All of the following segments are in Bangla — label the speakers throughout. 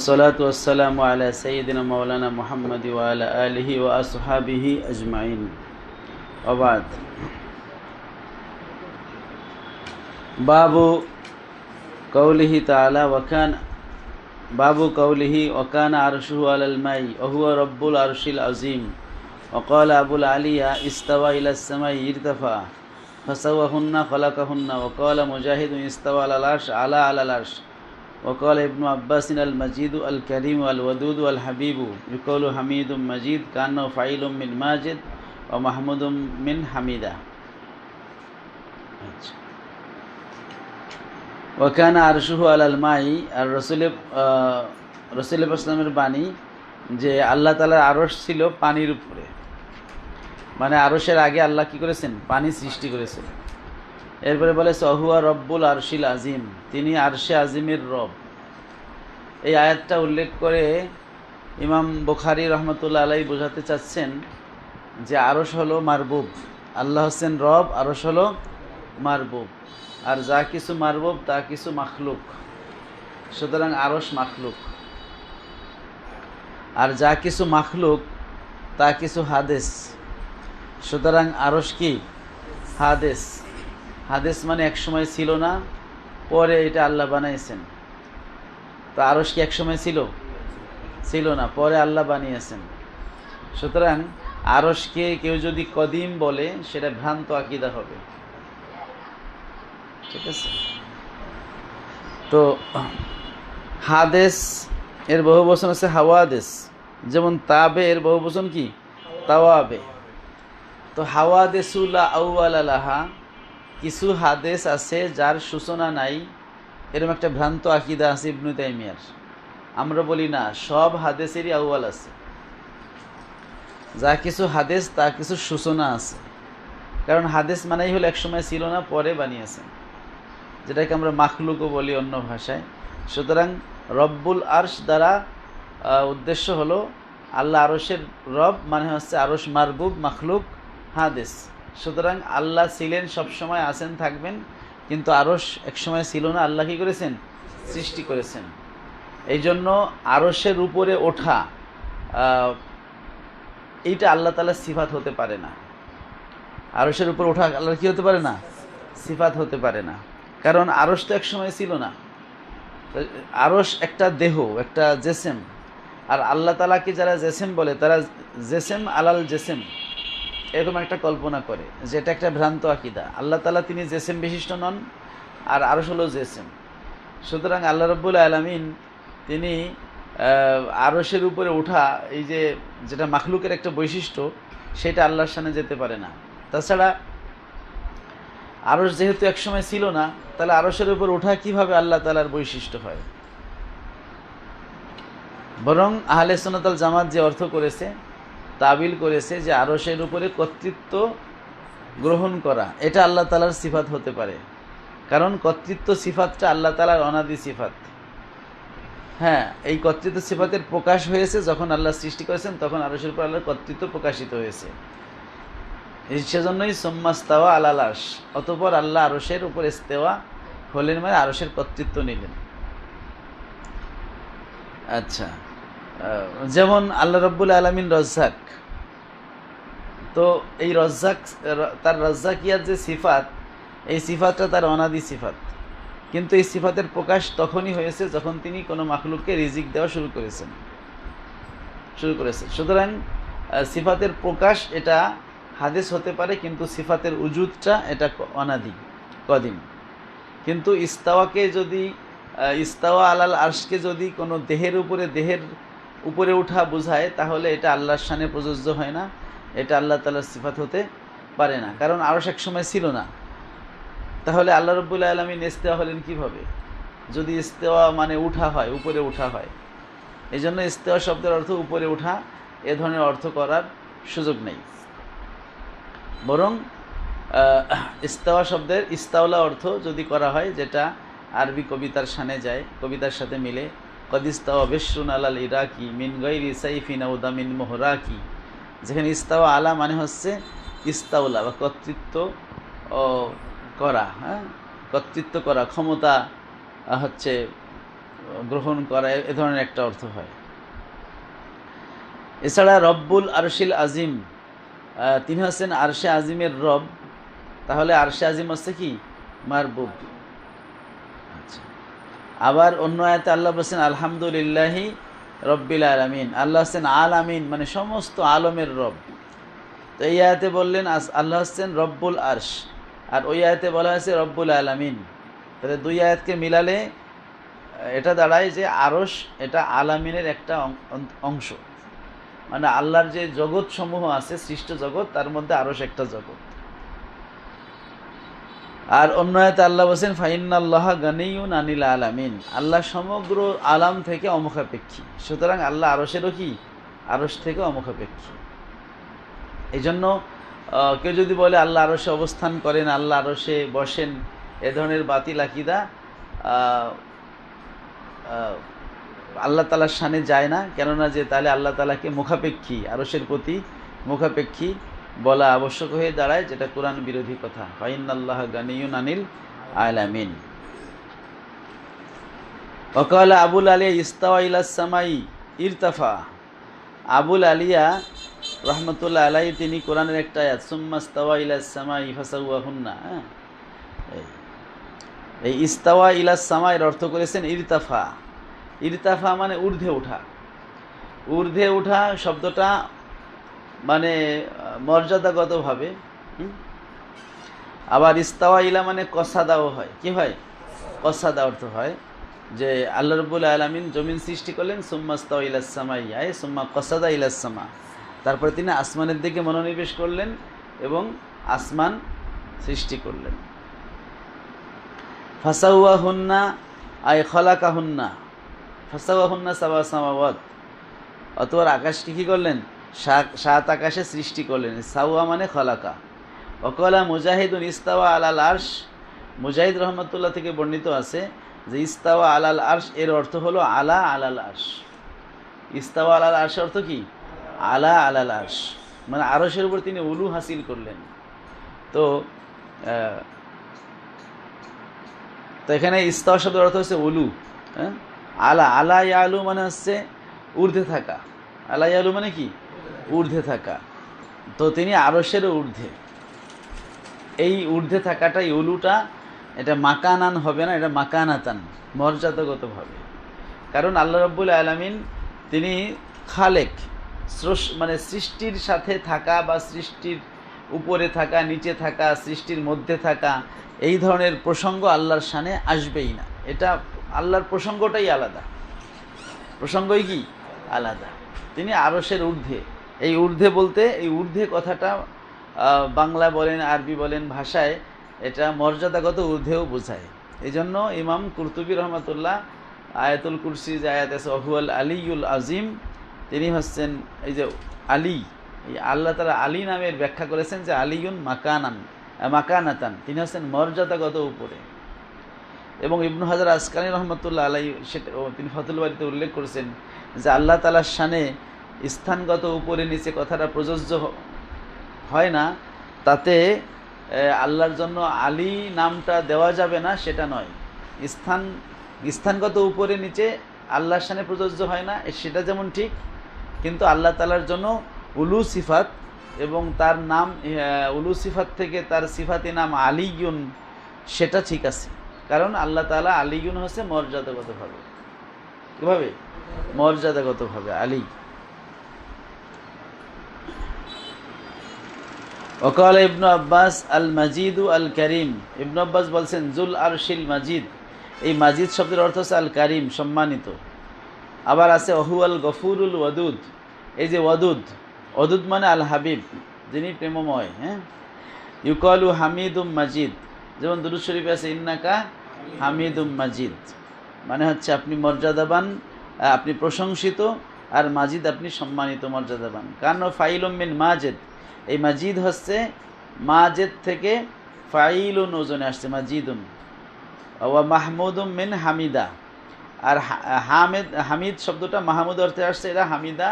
Speaker 1: الصلاة والسلام على سيدنا مولانا محمد وعلى آله وأصحابه أجمعين وبعد باب قوله تعالى وكان عرشه على الماء وهو رب العرش العظيم وقال أبو العالية استوى إلى السماء ارتفع فسواهن خلقهن وقال مجاهد استوى على العرش على العرش وقال ابن عباس المجيد الكريم الودود الحبيب يقول حميد مجيد كأنه فعيل من ماجد ومحمود من حميدة ওয়াকানা আরশুহু আলাল মাই। আর রসুল ইসলামের বাণী যে আল্লাহ তাআলার আরশ ছিল পানির উপরে, মানে আরশের আগে আল্লাহ কি করেছেন? পানি সৃষ্টি করেছেন। এরপরে বলে সহুয়া রব্বুল আরশিল আজিম, তিনি আরশে আজিমের রব। এই আয়াতটা উল্লেখ করে ইমাম বুখারী রহমতুল্লাহ আলাইহি বোঝাতে চাচ্ছেন যে আরশ হলো মারবুব, আল্লাহ হোসেন রব, আরশ হলো মারবুব, আর যা কিছু মারবুব তা কিছু মাখলুক, সুতরাং আরশ মাখলুক। আর যা কিছু মাখলুক তা কিছু হাদেস, সুতরাং আরশ কি? হাদেস। হাদেস মানে এক সময় ছিল না, পরে এটা আল্লাহ বানাইছেন। তো আরশ কি এক সময় ছিল না, পরে আল্লাহ বানিয়েছেন। সুতরাং আরশকে কেউ যদি কদিম বলে সেটা ভ্রান্ত আকীদা হবে, ঠিক আছে? তো হাদেস এর বহু বচন আছে হাওয়াদেস, যেমন তাবে এর বহু বচন কি? তাওয়াবে। তো হাওয়াদেসুলা আউয়ালা লাহা, কিছু হাদেস আছে যার সূচনা নাই, এরকম একটা ভ্রান্ত আকীদা আছে ইবনে তাইমিয়ার। আমরা বলি না, সব হাদেসেরই আউয়াল আছে, যা কিছু হাদেস তা কিছু সূচনা আছে। কারণ হাদেস মানেই হলো এক সময় ছিল না, পরে বানিয়েছেন, যেটাকে আমরা মাখলুকও বলি অন্য ভাষায়। সুতরাং রব্বুল আরশ দ্বারা উদ্দেশ্য হলো আল্লাহ আরশের রব, মানে হচ্ছে আরশ মারবুব, মাখলুক, হাদেস। সুতরাং আল্লাহ ছিলেন, সবসময় আছেন, থাকবেন, কিন্তু আরশ এক সময় ছিল না, আল্লাহ কী করেছেন? সৃষ্টি করেছেন। এই জন্য আরশের উপরে ওঠা এইটা আল্লাহ তাআলার সিফাত হতে পারে না। আরশের উপর ওঠা আল্লাহর কী হতে পারে না? সিফাত হতে পারে না। কারণ আরশ তো এক সময় ছিল না। আরশ একটা দেহ, একটা জেসেম। আর আল্লাহ তাআলাকে যারা জেসেম বলে তারা জেসেম আলাল জেসেম এরকম একটা কল্পনা করে, যেটা একটা ভ্রান্ত আকীদা। আল্লাহ তাআলা তিনি জেসেম বিশিষ্ট নন, আর আরশ হলো জেসেম। সুতরাং আল্লাহ রাব্বুল আলামিন তিনি আরশের উপরে ওঠা, এই যে যেটা মাখলুকের একটা বৈশিষ্ট্য, সেটা আল্লাহর সামনে যেতে পারে না। তাছাড়া আরশ যেহেতু একসময় ছিল না, তাহলে আরশের উপর ওঠা কিভাবে আল্লাহ তাআলার বৈশিষ্ট্য হয়? বরং আহলে সুন্নাত ওয়াল জামাত যে অর্থ করেছে, তাবিল করেছে যে আরশের উপরে কর্তৃত্ব গ্রহণ করা, এটা আল্লাহ তাআলার সিফাত হতে পারে। কারণ কর্তৃত্ব সিফাতটা আল্লাহ তাআলার অনাদি সিফাত। হ্যাঁ, এই কর্তৃত্ব সিফাতের প্রকাশ হয়েছে যখন আল্লাহ সৃষ্টি করেছেন, তখন আরশের উপর আল্লাহর কর্তৃত্ব প্রকাশিত হয়েছে। সেজন্যই সুম্মাস্তাওয়া আলাল আরশ, অতঃপর আল্লাহ আরশের উপর ইস্তেওয়া হলেন, মানে আরশের কর্তৃত্ব নিলেন। আচ্ছা, যেমন আল্লাহ রাব্বুল আলামিন রজ্জাক, তো এই রজ্জাক, তার রজ্জাকিয়াত যে সিফাত, এই সিফাতটা তার অনাদি সিফাত। কিন্তু এই সিফাতের প্রকাশ তখনই হয়েছে যখন তিনি কোনো মাখলুককে রিজিক দেওয়া শুরু করেছেন। সুতরাং সিফাতের প্রকাশ এটা হাদিস হতে পারে, কিন্তু সিফাতের উজুদটা এটা অনাদি, কদিম। কিন্তু ইস্তাওয়াকে যদি, ইস্তাওয়া আলাল আরশকে যদি কোনো দেহের উপরে উঠা বোঝায়, তাহলে এটা আল্লাহর শানে প্রযোজ্য হয় না, এটা আল্লাহ তাআলার সিফাত হতে পারে না। কারণ আরশ এক সময় ছিল না, তাহলে আল্লাহ রাব্বুল আলামিন ইস্তেওয়া হলেন কিভাবে? যদি ইস্তেওয়া মানে উঠা হয়, উপরে উঠা হয়। এই জন্য ইস্তেওয়া শব্দের অর্থ উপরে উঠা, এ ধরনের অর্থ করার সুযোগ নেই। বরং ইস্তাওয়া শব্দের ইস্তাওলা অর্থ যদি করা হয়, যেটা আরবি কবিতার শানে যায়, কবিতার সাথে মিলে, কদ ইস্তাওয়া বিশরুন আলাল ইরাকি মিন গায়রি সাইফিন আও দামিন মুহরাকি, যেখানে ইস্তাওয়া আলা মানে হচ্ছে ইস্তাওলা বা কর্তৃত্ব করা, হ্যাঁ, কর্তৃত্ব করা, ক্ষমতা হচ্ছে গ্রহণ করা, এ ধরনের একটা অর্থ হয়। এছাড়া রব্বুল আরশিল আজিম, তিনি হচ্ছেন আরশে আজিমের রব, তাহলে আরশে আজিম হচ্ছে কি মারবুব। আচ্ছা, আবার অন্য আয়াতে আল্লাহ বলছেন আলহামদুলিল্লাহি রব্বিল আলামিন, আল্লাহ হচ্ছেন আলামিন মানে সমস্ত আলমের রব। তো এই আয়াতে বললেন আল্লাহ হচ্ছেন রব্বুল আরশ, আর ওই আয়াতে বলা হয়েছে রব্বুল আলামিন। তাহলে দুই আয়াতকে মিলালে এটা দাঁড়ায় যে আরশ এটা আলামিনের একটা অংশ, মানে আল্লাহর যে জগৎ সমূহ আছে, সৃষ্ট জগৎ, তার মধ্যে আরশ একটা জগৎ। আর অন্য আয়াতে আল্লাহ বলছেন ফাইন্নাল্লাহা গানিয়ুন আনিল আলামিন, আল্লাহ সমগ্র আলাম থেকে অমুখাপেক্ষী। সুতরাং আল্লাহ আরশেরও কি আরশ থেকে অমুখাপেক্ষী। এই জন্য কেউ যদি বলে আল্লাহ আরশে অবস্থান করেন, আল্লাহ আরশে বসেন, এ ধরনের বাতিল আকীদা আল্লাহ তাআলার শানে যায় না। কেননা যে তাহলে আল্লাহ তাআলাকে মুখাপেক্ষী, আরশের প্রতি মুখাপেক্ষী বলা আবশ্যক হয়ে দাঁড়ায়, যেটা কোরআন বিরোধী কথা। ফাইন্নাল্লাহা গানিয়ুন আনিল আলামিন। ওয়াকালা আবুল আলিয়া ইস্তাওয়া ইলাস সামাই ইরতাফা, আবুল আলিয়া রহমতুল্লাহ আলাইহি তিনি কোরআনের একটা আয়াত সুম্মা ইস্তাওয়া ইলাস সামাই ফাসাওয়াহুন্না, এই ইস্তাওয়া ইলাস সামাইয়ের অর্থ করেছেন ইরতাফা। ইরতাফা মানে ঊর্ধ্বে ওঠা। ঊর্ধ্বে ওঠা শব্দটা মানে মর্যাদাগতভাবে, আবার ইস্তাওয়া ইলা মানে কসাদাও হয়। কি হয়? কসাদা অর্থ হয় যে আল্লাহ রাব্বুল আলামিন জমিন সৃষ্টি করলেন, সুম্মা ইস্তাওয়া ইলাস সামাই আয় সুম্মা কসাদা ইলাস সামা, তারপরে তিনি আসমানের দিকে মনোনিবেশ করলেন এবং আসমান সৃষ্টি করলেন। ফাসাওয়াহুন্না আয় খলাকাহুন্না, ফাসাওয়াহুন্না সাবা সামাওয়াত, অতঃপর আকাশকে কি করলেন? সাত আকাশে সৃষ্টি করলেন। সাওয়া মানে খলাকা। ওয়াকালা মুজাহিদুন ইস্তাওয়া আলাল আরশ, মুজাহিদ রহমতুল্লাহ থেকে বর্ণিত আছে যে ইস্তাওয়া আলাল আরশ এর অর্থ হলো আলা আলাল আরশ। ইস্তাওয়া আলাল আরশ অর্থ কি? আলা আলাল আরশ, মানে আরশের উপর তিনি উলু হাসিল করলেন। তো এখানে ইস্তাওয়া শব্দের অর্থ হচ্ছে উলু। হ্যাঁ, আলা, আলা ইয়ালু মানে হচ্ছে ঊর্ধ্বে থাকা। আলা ইয়ালু মানে কি? ঊর্ধ্বে থাকা। তো তিনি আরশের ঊর্ধ্বে, এই ঊর্ধ্বে থাকাটা, এই উলুটা, এটা মাকানান হবে না, এটা মাকানাতান, মর্যাদাগতভাবে। কারণ আল্লাহ রাব্বুল আলামিন তিনি খালেক, মানে সৃষ্টির সাথে থাকা বা সৃষ্টির উপরে থাকা, নিচে থাকা, সৃষ্টির মধ্যে থাকা, এই ধরনের প্রসঙ্গ আল্লাহর শানে আসবেই না। এটা আল্লাহর প্রসঙ্গটাই আলাদা, প্রসঙ্গই কি আলাদা। তিনি আরশের ঊর্ধ্বে। এই ঊর্ধ্বে বলতে, এই ঊর্ধ্বে কথাটা বাংলা বলেন, আরবি বলেন, ভাষায় এটা মর্যাদাগত ঊর্ধ্বেও বোঝায়। এই জন্য ইমাম কুরতুবী রহমতুল্লাহ আয়াতুল কুরসি যে আয়াত আছে ওহুয়াল আলিয়ুল আজিম, তিনি হচ্ছেন এই যে আলী, এই আল্লাহ তাআলা আলী নামের ব্যাখ্যা করেছেন যে আলিয়ুন মাকানাতান, তিনি হচ্ছেন মর্যাদাগত উপরে। এবং ইবনু হাজার আসকানী রহমতুল্লাহ আলাইহি সেটা তিনি ফাতুল বারীতে উল্লেখ করেছেন যে আল্লাহ তাআলার শানে স্থানগত উপরে নিচে কথাটা প্রযোজ্য হয় না, তাতে আল্লাহর জন্য আলী নামটা দেওয়া যাবে না সেটা নয়। স্থানগত উপরে নিচে আল্লাহর শানে প্রযোজ্য হয় না সেটা যেমন ঠিক, কিন্তু আল্লাহ তাআলার জন্য উলু সিফাত এবং তার নাম উলু সিফাত থেকে তার সিফাতি নাম আলিয়ুন, সেটা ঠিক আছে। কারণ আল্লাহ তাআলা আলিয়ুন হচ্ছে মর্যাদাগতভাবে। কীভাবে? মর্যাদাগতভাবে আলী। ওয়াকালা ইবনু আব্বাস আল মাজিদু আল কারিম, ইবনু আব্বাস বলছেন জুল আরশিল মাজিদ, এই মাজিদ শব্দের অর্থ হচ্ছে আল কারিম, সম্মানিত। আবার আছে ওহু আল গফুরুল ওয়াদুদ, এই যে ওয়াদুদ, ওয়াদুদ মানে আল হাবিব, যিনি প্রেমময়। হ্যাঁ, ইউকালু হামিদুম মাজিদ, যেমন দুরূদ শরীফে আছে ইন্নাকা হামিদুম মাজিদ, মানে হচ্ছে আপনি মর্যাদাবান, আপনি প্রশংসিত, আর মাজিদ আপনি সম্মানিত, মর্যাদাবান। কারণ ফাইলুম মিন মাজিদ, এই মাজিদ হচ্ছে মাজেদ থেকে ফাইলুন ওজনে আসছে মাজিদুন। ওয়া মাহমুদুম মিন হামিদা, আর হামিদ শব্দটা মাহমুদ অর্থে আসছে, এরা হামিদা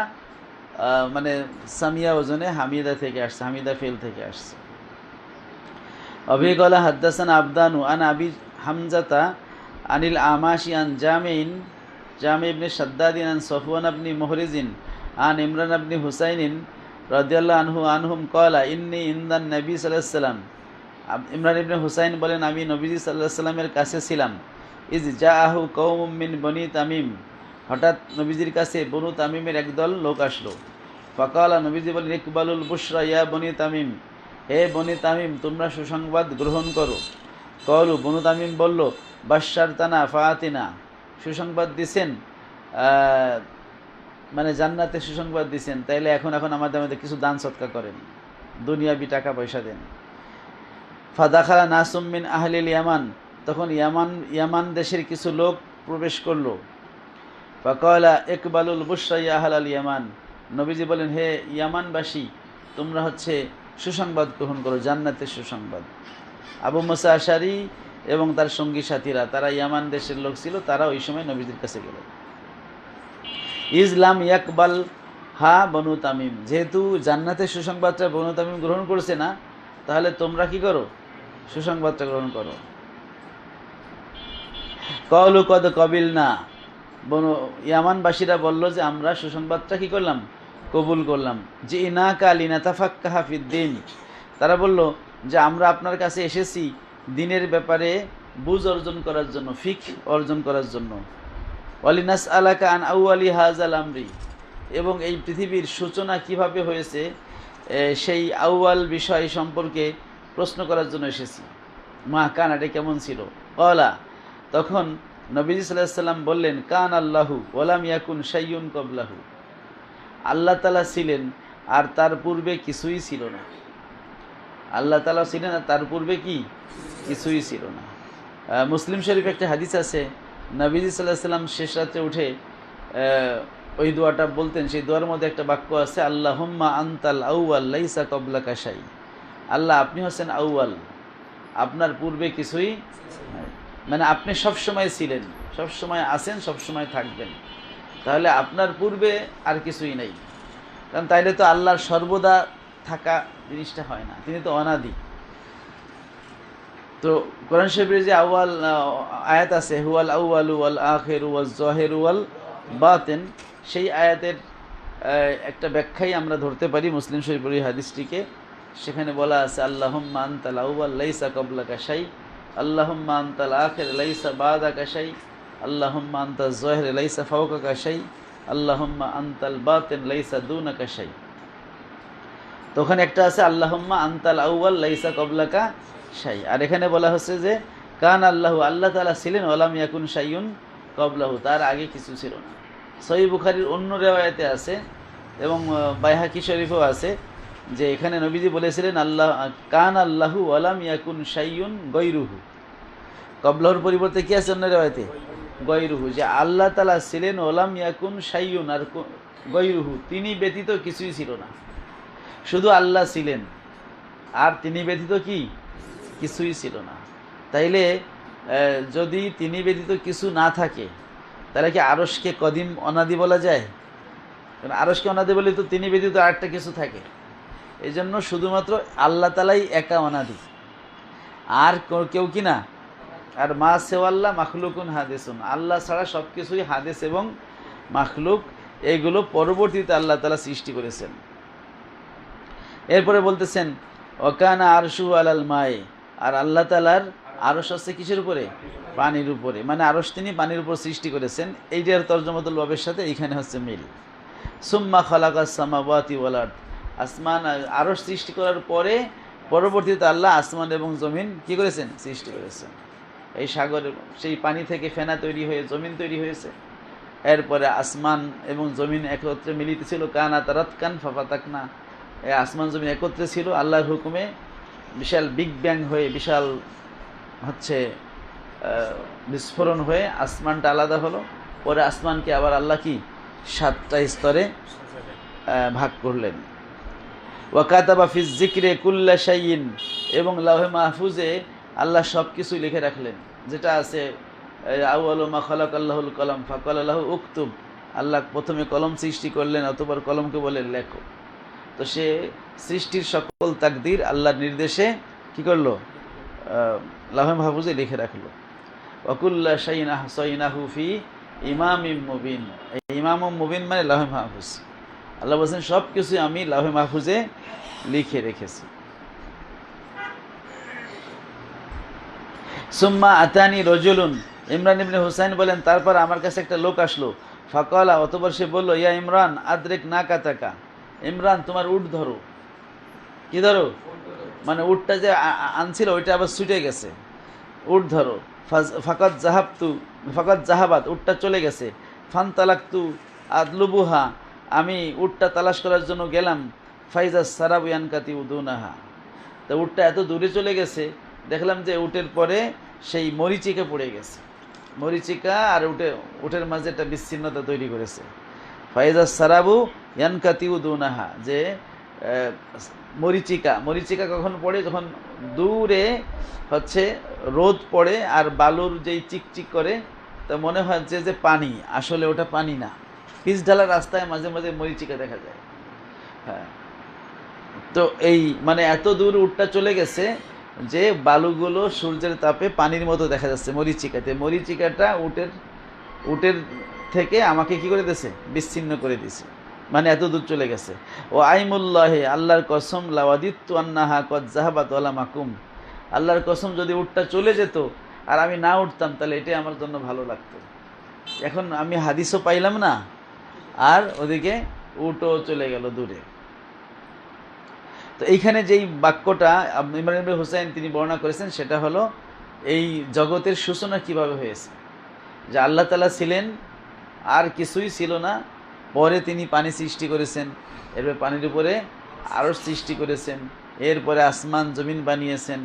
Speaker 1: মানে সামিয়া ওজনে হামিদা থেকে আসছে, হামিদা ফেল থেকে আসছে। অবিকলা হাদ্দাসান আবদানু আন আবি হামজাতা আনিল আমাশি আন জামিন জামি ইবনে শাদ্দাদিন আন সফওয়ান ইবনে মুহরিজিন আন ইমরান ইবনে হুসাইনিন রাদিয়াল্লাহু আনহুম ক্বালা ইন্নী ইনদান নবী সাল্লাল্লাহু আলাইহি ওয়াসাল্লাম। ইমরান ইবনে হুসাইন বলেন, আমি নবীজি সাল্লাল্লাহু আলাইহি ওয়াসাল্লামের কাছে ছিলাম। ইজ জাআহু কওমুম মিন বনি তামিম, হঠাৎ নবীজির কাছে বনু তামিমের একদল লোক আসলো। ফাকালা, নবীজি বলেন, ইকবালুল বুশরা ইয়া বনি তামিম, হে বনি তামিম, তোমরা সুসংবাদ গ্রহণ করো। কলু, বনু তামিম বলল, বাশশারতানা ফাআতিনা, সুসংবাদ দিছেন, মানে জান্নাতে সুসংবাদ দিছেন, তাইলে এখন আমাদের মধ্যে কিছু দান সৎকা করেন, দুনিয়াবি টাকা পয়সা দেন। ফাদাখালা নাসুম মিন আহলিল ইয়ামান, তখন ইয়ামান দেশের কিছু লোক প্রবেশ করলো। ফাকালা ইকবালুল বুশরা ইয়া আহলাল ইয়ামান, নবীজি বলেন, হে ইয়ামানবাসী, তোমরা সুসংবাদ গ্রহণ করো, জান্নাতের সুসংবাদ। আবু মুসা আশারি এবং তার সঙ্গী সাথীরা, তারা ইয়ামান দেশের লোক ছিল, তারা ওই সময় নবীজির কাছে গেল। ইসলাম ইয়াকবাল হা বনু তামিম, যেহেতু জান্নাতের সুসংবাদটা বনু তামিম গ্রহণ করছে না, তাহলে তোমরা কি করো, সুসংবাদটা গ্রহণ করো। কওলু কদ কবিল না, বনু ইয়ামানবাসীরা বলল যে আমরা সুসংবাদটা কি করলাম, কবুল করলাম। যে ইনাকা লিনাতাফাক্কাহা ফিদ্দিন, তারা বলল যে আমরা আপনার কাছে এসেছি দিনের ব্যাপারে বুঝ অর্জন করার জন্য, ফিক অর্জন করার জন্য। ওয়ালিনাস আলাকা আন আউয়ালি হাজাল আমরি, এবং এই পৃথিবীর সূচনা কিভাবে হয়েছে সেই আউয়াল বিষয় সম্পর্কে প্রশ্ন করার জন্য এসেছি। মা কান, এটা কেমন ছিল? কলা, তখন নবীজি সাল্লাল্লাহু আলাইহি ওয়াসাল্লাম বললেন, কান আল্লাহু ওয়ালাম ইয়াকুন শাইউন ক্বাবলাহু, আল্লাহ তাআলা ছিলেন আর তার পূর্বে কিছুই ছিল না। আল্লাহ তাআলা ছিলেন আর তার পূর্বে কি কিছুই ছিল না। মুসলিম শরীফে একটা হাদিস আছে, নবীজি সাল্লাল্লাহু আলাইহি ওয়াসাল্লাম শেষ রাতে উঠে ওই দোয়াটা বলতেন। সেই দোয়ার মধ্যে একটা বাক্য আছে, আল্লাহুম্মা আনতাল আউয়াল লাইসা ক্বাবলাকা শাই, আল্লাহ আপনি হচ্ছেন আউয়াল, আপনার পূর্বে কিছুই নাই, মানে আপনি সবসময় ছিলেন, সবসময় আছেন, সবসময় থাকবেন, তাহলে আপনার পূর্বে আর কিছুই নেই। কারণ তাইলে তো আল্লাহর সর্বদা থাকা জিনিসটা হয় না, তিনি তো অনাদি। তো কোরআন শরীফের যে আউয়াল আয়াত আছে, হুয়াল আউয়ালু ওয়াল আখিরু ওয়াজ যাহিরু ওয়াল বাতিন, সেই আয়াতের একটা ব্যাখ্যাই আমরা ধরতে পারি মুসলিম শরীফের এই হাদিসটিকে। সেখানে বলা আছে, আল্লাহুম্মা আনতাল আউয়াল লাইসা ক্বাবলাকা শাই, আল্লাহুম্মা আনতাল আখির লাইসা বাদাকা শাই, আল্লাহুম্মা আনতাজ যাহির লাইসা ফাওকাকা শাই, আল্লাহুম্মা আনতাল বাতিন লাইসা দুনাকা শাই। তো ওখানে একটা আছে আল্লাহুম্মা আনতাল আউয়াল লাইসা ক্বাবলাকা শাই, আর এখানে বলা হচ্ছে যে কান আল্লাহু, আল্লাহ তাআলা ছিলেন, ওয়ালাম ইয়াকুন শাইউন ক্বাবলাহু, তার আগে কিছু ছিল না। সহিহ বুখারীর অন্য রিওয়ায়াতে আছে এবং বাইহাকি শরীফেও আছে যে এখানে নবীজি বলেছিলেন, আল্লাহ কান আল্লাহু ওয়ালাম ইয়াকুন শাইউন গৈরুহু, ক্বাবলাহুর পরিবর্তে কি আছে অন্য রিওয়ায়াতে, গৈরুহু, যে আল্লাহ তাআলা ছিলেন, ওয়ালাম ইয়াকুন শাইউন, আর গৈরুহু, তিনি ব্যতীত কিছুই ছিল না। শুধু আল্লাহ ছিলেন আর তিনি ব্যতীত কি কিছুই ছিল না। তাইলে যদি তিনি ব্যতীত কিছু না থাকে, তাহলে কি আরশকে কদিম অনাদি বলা যায়? কারণ আরশকে অনাদি বলে তো তিনি ব্যতীত আরেকটা কিছু থাকে। এই জন্য শুধুমাত্র আল্লাহ তাআলাই একা অনাদি, আর কেউ কি না। আর মা সেওয়াল্লাহ মাখলুকুন হাদিসুন, আল্লাহ ছাড়া সব কিছুই হাদিস এবং মাখলুক, এইগুলো পরবর্তীতে আল্লাহ তাআলা সৃষ্টি করেছেন। এরপরে বলতেছেন, ওয়াকানা আরশু আলাল মায়ে, আর আল্লাহ তাআলার আরশ আছে কিসের উপরে? পানির উপরে, মানে আরশ তিনি পানির উপর সৃষ্টি করেছেন। এইটার তরজমাতুল বাবের সাথে এইখানে হচ্ছে মিল। সুম্মা খালাকাস সামাওয়াতি ওয়াল আরদ, আসমান আরশ সৃষ্টি করার পরে পরবর্তীতে আল্লাহ আসমান এবং জমিন কি করেছেন? সৃষ্টি করেছেন। এই সাগরের সেই পানি থেকে ফেনা তৈরি হয়ে জমিন তৈরি হয়েছে। এরপরে আসমান এবং জমিন একত্রে মিলিত ছিল, কানা তারাতকান ফাফাতাকনা, এই আসমান জমিন একত্রে ছিল, আল্লাহর হুকুমে বিশাল বিগ ব্যাং হয়ে বিশাল বিস্ফোরণ হয়ে আসমানটা আলাদা হলো। পরে আসমানকে আবার আল্লাহ কি 7টা স্তরে ভাগ করলেন। ওয়াকাতাবা ফিজ যিকরি কুল্লা শাইইন, এবং লাওহে মাহফুজে আল্লাহ সব কিছুই লিখে রাখলেন। যেটা আছে আউয়ালু মা খালাকাল্লাহুল কলম ফাকালা লাহু উকতুব, আল্লাহ প্রথমে কলম সৃষ্টি করলেন, অতঃপর কলমকে বললেন লেখো। তো সে সৃষ্টির সকল তাকদীর আল্লাহর নির্দেশে কি করলো? লাওহে মাহফুজে লিখে রাখলো। ওয়াকুল্লা শাইইন আহসাইনাহু ফি ইমামিম মুবিন। এই ইমাম মুবিন মানে লাহে মাহফুজ। আল্লাহ বলছেন সব কিছু আমি লাহে মাহফুজে লিখে রেখেছি। সুম্মা আতানি রজুলুন, ইমরান ইবনে হুসাইন বলেন তারপর আমার কাছে একটা লোক আসলো। ফাকালা, অতঃপর সে বলল, ইয়া ইমরান আদ্রিক না কাতাকা, ইমরান তোমার উট ধরো। কি ধরো? মানে উটটা যে আনছিল ওইটা আবার ছুটে গেছে, উট ধরো। ফাকাত জাহাবতু, ফাকাত জাহাবাত, উটটা চলে গেছে। ফান তালাক্তু আদলুবুহা, আমি উটটা তালাশ করার জন্য গেলাম। ফাইজা সারাবু ইয়ানকাতি উদুনাহা, তো উটটা এত দূরে চলে গেছে, দেখলাম যে উটের পরে সেই মরিচিকা পড়ে গেছে। মরিচিকা আর উটের মাঝে একটা বিচ্ছিন্নতা তৈরি করেছে। ফাইজা সারাবু ইয়ানকাতি উদুনাহা, যে মরিচিকা কখন পড়ে? যখন দূরে হচ্ছে রোদ পড়ে আর বালুর যেই চিকচিক করে, তা মনে হয় যে পানি, আসলে ওটা পানি না। পিচ ঢালা রাস্তায় মাঝে মাঝে মরিচিকা দেখা যায়। হ্যাঁ, তো এই মানে এত দূর উটটা চলে গেছে যে বালুগুলো সূর্যের তাপে পানির মতো দেখা যাচ্ছে মরিচিকাতে। মরিচিকাটা উটের থেকে আমাকে কি করে দিয়েছে? বিচ্ছিন্ন করে দিয়েছে, মানে এত দূর চলে গেছে। ও আইমুল্লাহে, আল্লাহর কসম, লাওয়াদিত্তু আন্নাহা কদ জাহাবাত ওয়ালা মাকুম, আল্লাহর কসম যদি উটটা চলে যেত আর আমি না উঠতাম তাহলে এটাই আমার জন্য ভালো লাগতো। এখন আমি হাদিসও পাইলাম না, আর ওদিকে উটও চলে গেল দূরে। তো এইখানে যেই বাক্যটা ইমরান ইবনে হুসাইন তিনি বর্ণনা করেছেন সেটা হলো এই জগতের সূচনা কিভাবে হয়েছে, যে আল্লাহ তাআলা ছিলেন, আর কিছুই ছিল না, পরে তিনি পানি সৃষ্টি করেছেন, এরপরে পানির উপরে আরশ সৃষ্টি করেছেন, এরপরে আসমান জমিন বানিয়েছেন,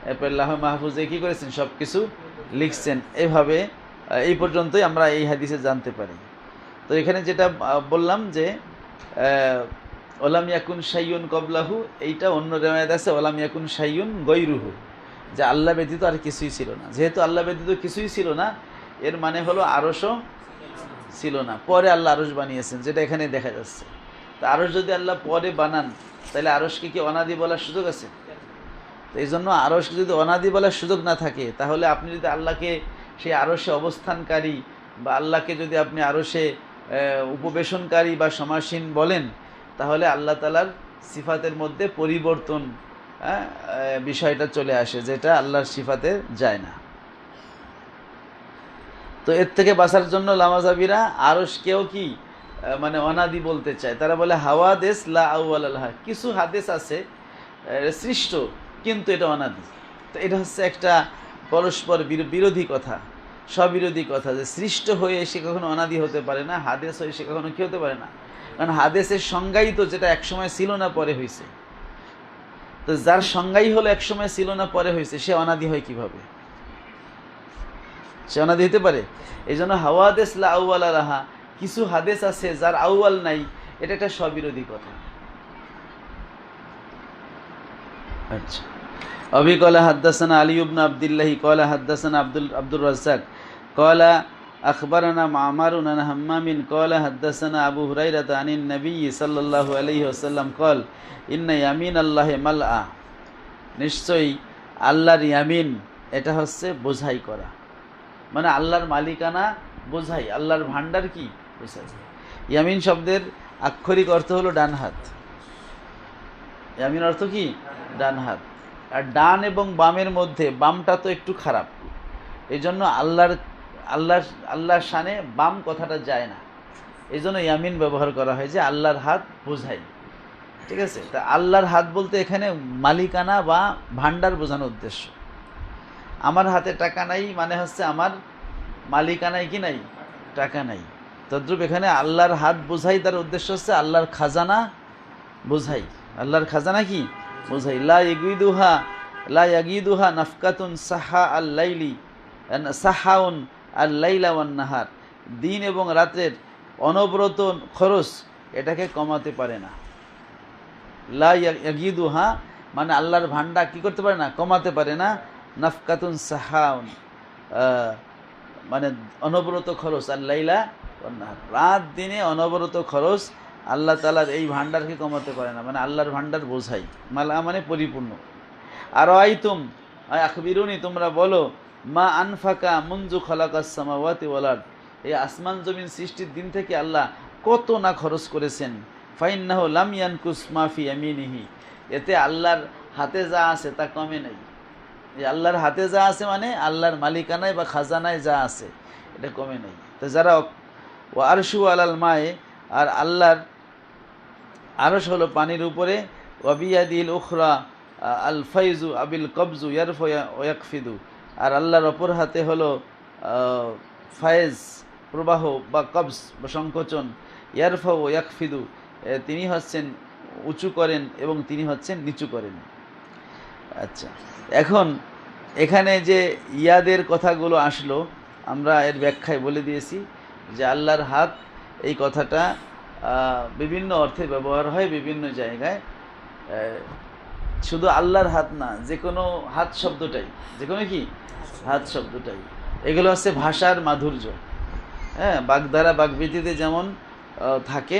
Speaker 1: এরপরে লাহে মাহফুজে কী করেছেন? সব কিছু লিখছেন। এইভাবে এই পর্যন্তই আমরা এই হাদিসে জানতে পারি। তো এখানে যেটা বললাম যে ওলাম ইয়াকুন শাইয়ুন কবলাহু, এইটা অন্য রেওয়ায়াত আছে ওলাম ইয়াকুন শাইয়ুন গৈরুহু, যে আল্লাহ ব্যতীত আর কিছুই ছিল না। যেহেতু আল্লাহ ব্যতীত কিছুই ছিল না, এর মানে হলো আরশও ছিল না, পরে আল্লাহ আরশ বানিয়েছেন, যেটা এখানে দেখা যাচ্ছে। তো আরশ যদি আল্লাহ পরে বানান তাহলে আরশকে কি অনাদি বলার সুযোগ আছে? তো এই জন্য আরশকে যদি অনাদি বলার সুযোগ না থাকে, তাহলে আপনি যদি আল্লাহকে সেই আরশে অবস্থানকারী বা আল্লাহকে যদি আপনি আরশে উপবেশনকারী বা সমাসীন বলেন, তাহলে আল্লাহ তাআলার সিফাতের মধ্যে পরিবর্তন বিষয়টা চলে আসে, যেটা আল্লাহর সিফাতে যায় না। তো এর থেকে বাঁচার জন্য লামাজাবিরা আরশকেও কি মানে অনাদি বলতে চায়। তারা বলে হাওয়াদেস লা আউয়াল লাহা, কিছু হাদিস আছে সৃষ্ট কিন্তু এটা অনাদি। তো এটা হচ্ছে একটা পরস্পর বিরোধী কথা, স্ববিরোধী কথা, যে সৃষ্ট হয়ে সে কখনো অনাদি হতে পারে না, হাদিস হয়ে সে কখনো কি হতে পারে না। কারণ হাদিসের সংজ্ঞাই তো যেটা একসময় ছিল না পরে হয়েছে। তো যার সংজ্ঞাই হলো একসময় ছিল না পরে হয়েছে, সে অনাদি হয় কিভাবে? সে অনাদি হতে পারে? এই জন্য হাওয়াদেস লা আউয়াল লাহা, কিছু হাদিস আছে যার আউয়াল নাই, এটা একটা স্ববিরোধী কথা। আচ্ছা, أبي قال حدثنا علي بن عبد الله قال حدثنا عبد الرزاق قال أخبرنا معمر عن همام قال حدثنا أبو هريرة عن النبي صلى الله عليه وسلم قال إن يمين الله ملأ, নিশ্চয়ই আল্লাহর ইয়ামিন এটা হচ্ছে বোঝাই করা, মানে আল্লাহর মালিকানা বোঝাই, আল্লাহর ভান্ডার কি বোঝাই। ইয়ামিন শব্দের আক্ষরিক অর্থ হলো ডান হাত। ইয়ামিন অর্থ কি? ডান হাত। আর ডান এবং বামের মধ্যে বামটা তো একটু খারাপ, এই জন্য আল্লাহর শানে বাম কথাটা যায় না, এই জন্য ইয়ামিন ব্যবহার করা হয়, যে আল্লাহর হাত বোঝাই। ঠিক আছে? তা আল্লাহর হাত বলতে এখানে মালিকানা বা ভান্ডার বোঝানোর উদ্দেশ্য। আমার হাতে টাকা নাই মানে হচ্ছে আমার মালিকানায় কি নাই? টাকা নাই। তদ্রূপ এখানে আল্লাহর হাত বোঝাই, তার উদ্দেশ্য হচ্ছে আল্লাহর খাজানা বোঝাই। আল্লাহর খাজানা কি বোঝাই। লা ইয়াগিদুহা নাফকাতুন সাহা আল লাইলি সাহাউন আল লাইলা ওয়ান নাহার, দিন এবং রাতের অনবরত খরচ এটাকে কমাতে পারে না। লা ইয়াগিদুহা মানে আল্লাহর ভান্ডার কি করতে পারে না? কমাতে পারে না। নাফকাতুন সাহাউন মানে অনবরত খরচ, আর লাইলা ওয়ান নাহার রাত দিনে অনবরত খরচ আল্লাহ তাআলার এই ভান্ডারকে কমাতে পারে না, মানে আল্লাহর ভান্ডার বোঝাই। মালা মানে পরিপূর্ণ। আর আইতুম আখবিরুনি, তোমরা বলো, মা আনফাকা মুনজু খালাকাস সামাওয়াতি ওয়াল আরদ, এই আসমান জমিন সৃষ্টির দিন থেকে আল্লাহ কত না খরচ করেছেন। ফাইন্নাহু লাম ইয়ানকুস মা ফি ইয়ামিনিহি, এতে আল্লাহর হাতে যা আছে তা কমে নাই। এই আল্লাহর হাতে যা আছে মানে আল্লাহর মালিকানায় বা খাজানায় যা আছে এটা কমে নাই। তো যারা ও আরশু আলাল মায়ে, আর আল্লাহর আরশ হলো পানির উপরে, ওয়াবিয়াদিল উখরা আল ফাইজু আবিল কবজু ইয়ারফা ওয়াকফিদু, আর আল্লাহর অপর হাতে হলো ফায়েজ প্রবাহ বা কবজ বা সংকোচন, ইয়ারফা ওয়াকফিদু, তিনি হচ্ছেন উঁচু করেন এবং তিনি হচ্ছেন নিচু করেন। আচ্ছা, এখন এখানে যে ইয়াদের কথাগুলো আসলো আমরা এর ব্যাখ্যায় বলে দিয়েছি যে আল্লাহর হাত, এই কথাটা বিভিন্ন অর্থে ব্যবহার হয় বিভিন্ন জায়গায়। শুধু আল্লাহর হাত না, যে কোনো হাত শব্দটাই, যে কোনো কি হাত শব্দটাই, এগুলো হচ্ছে ভাষার মাধুর্য। হ্যাঁ, বাগধারা বাগবিতিতে যেমন থাকে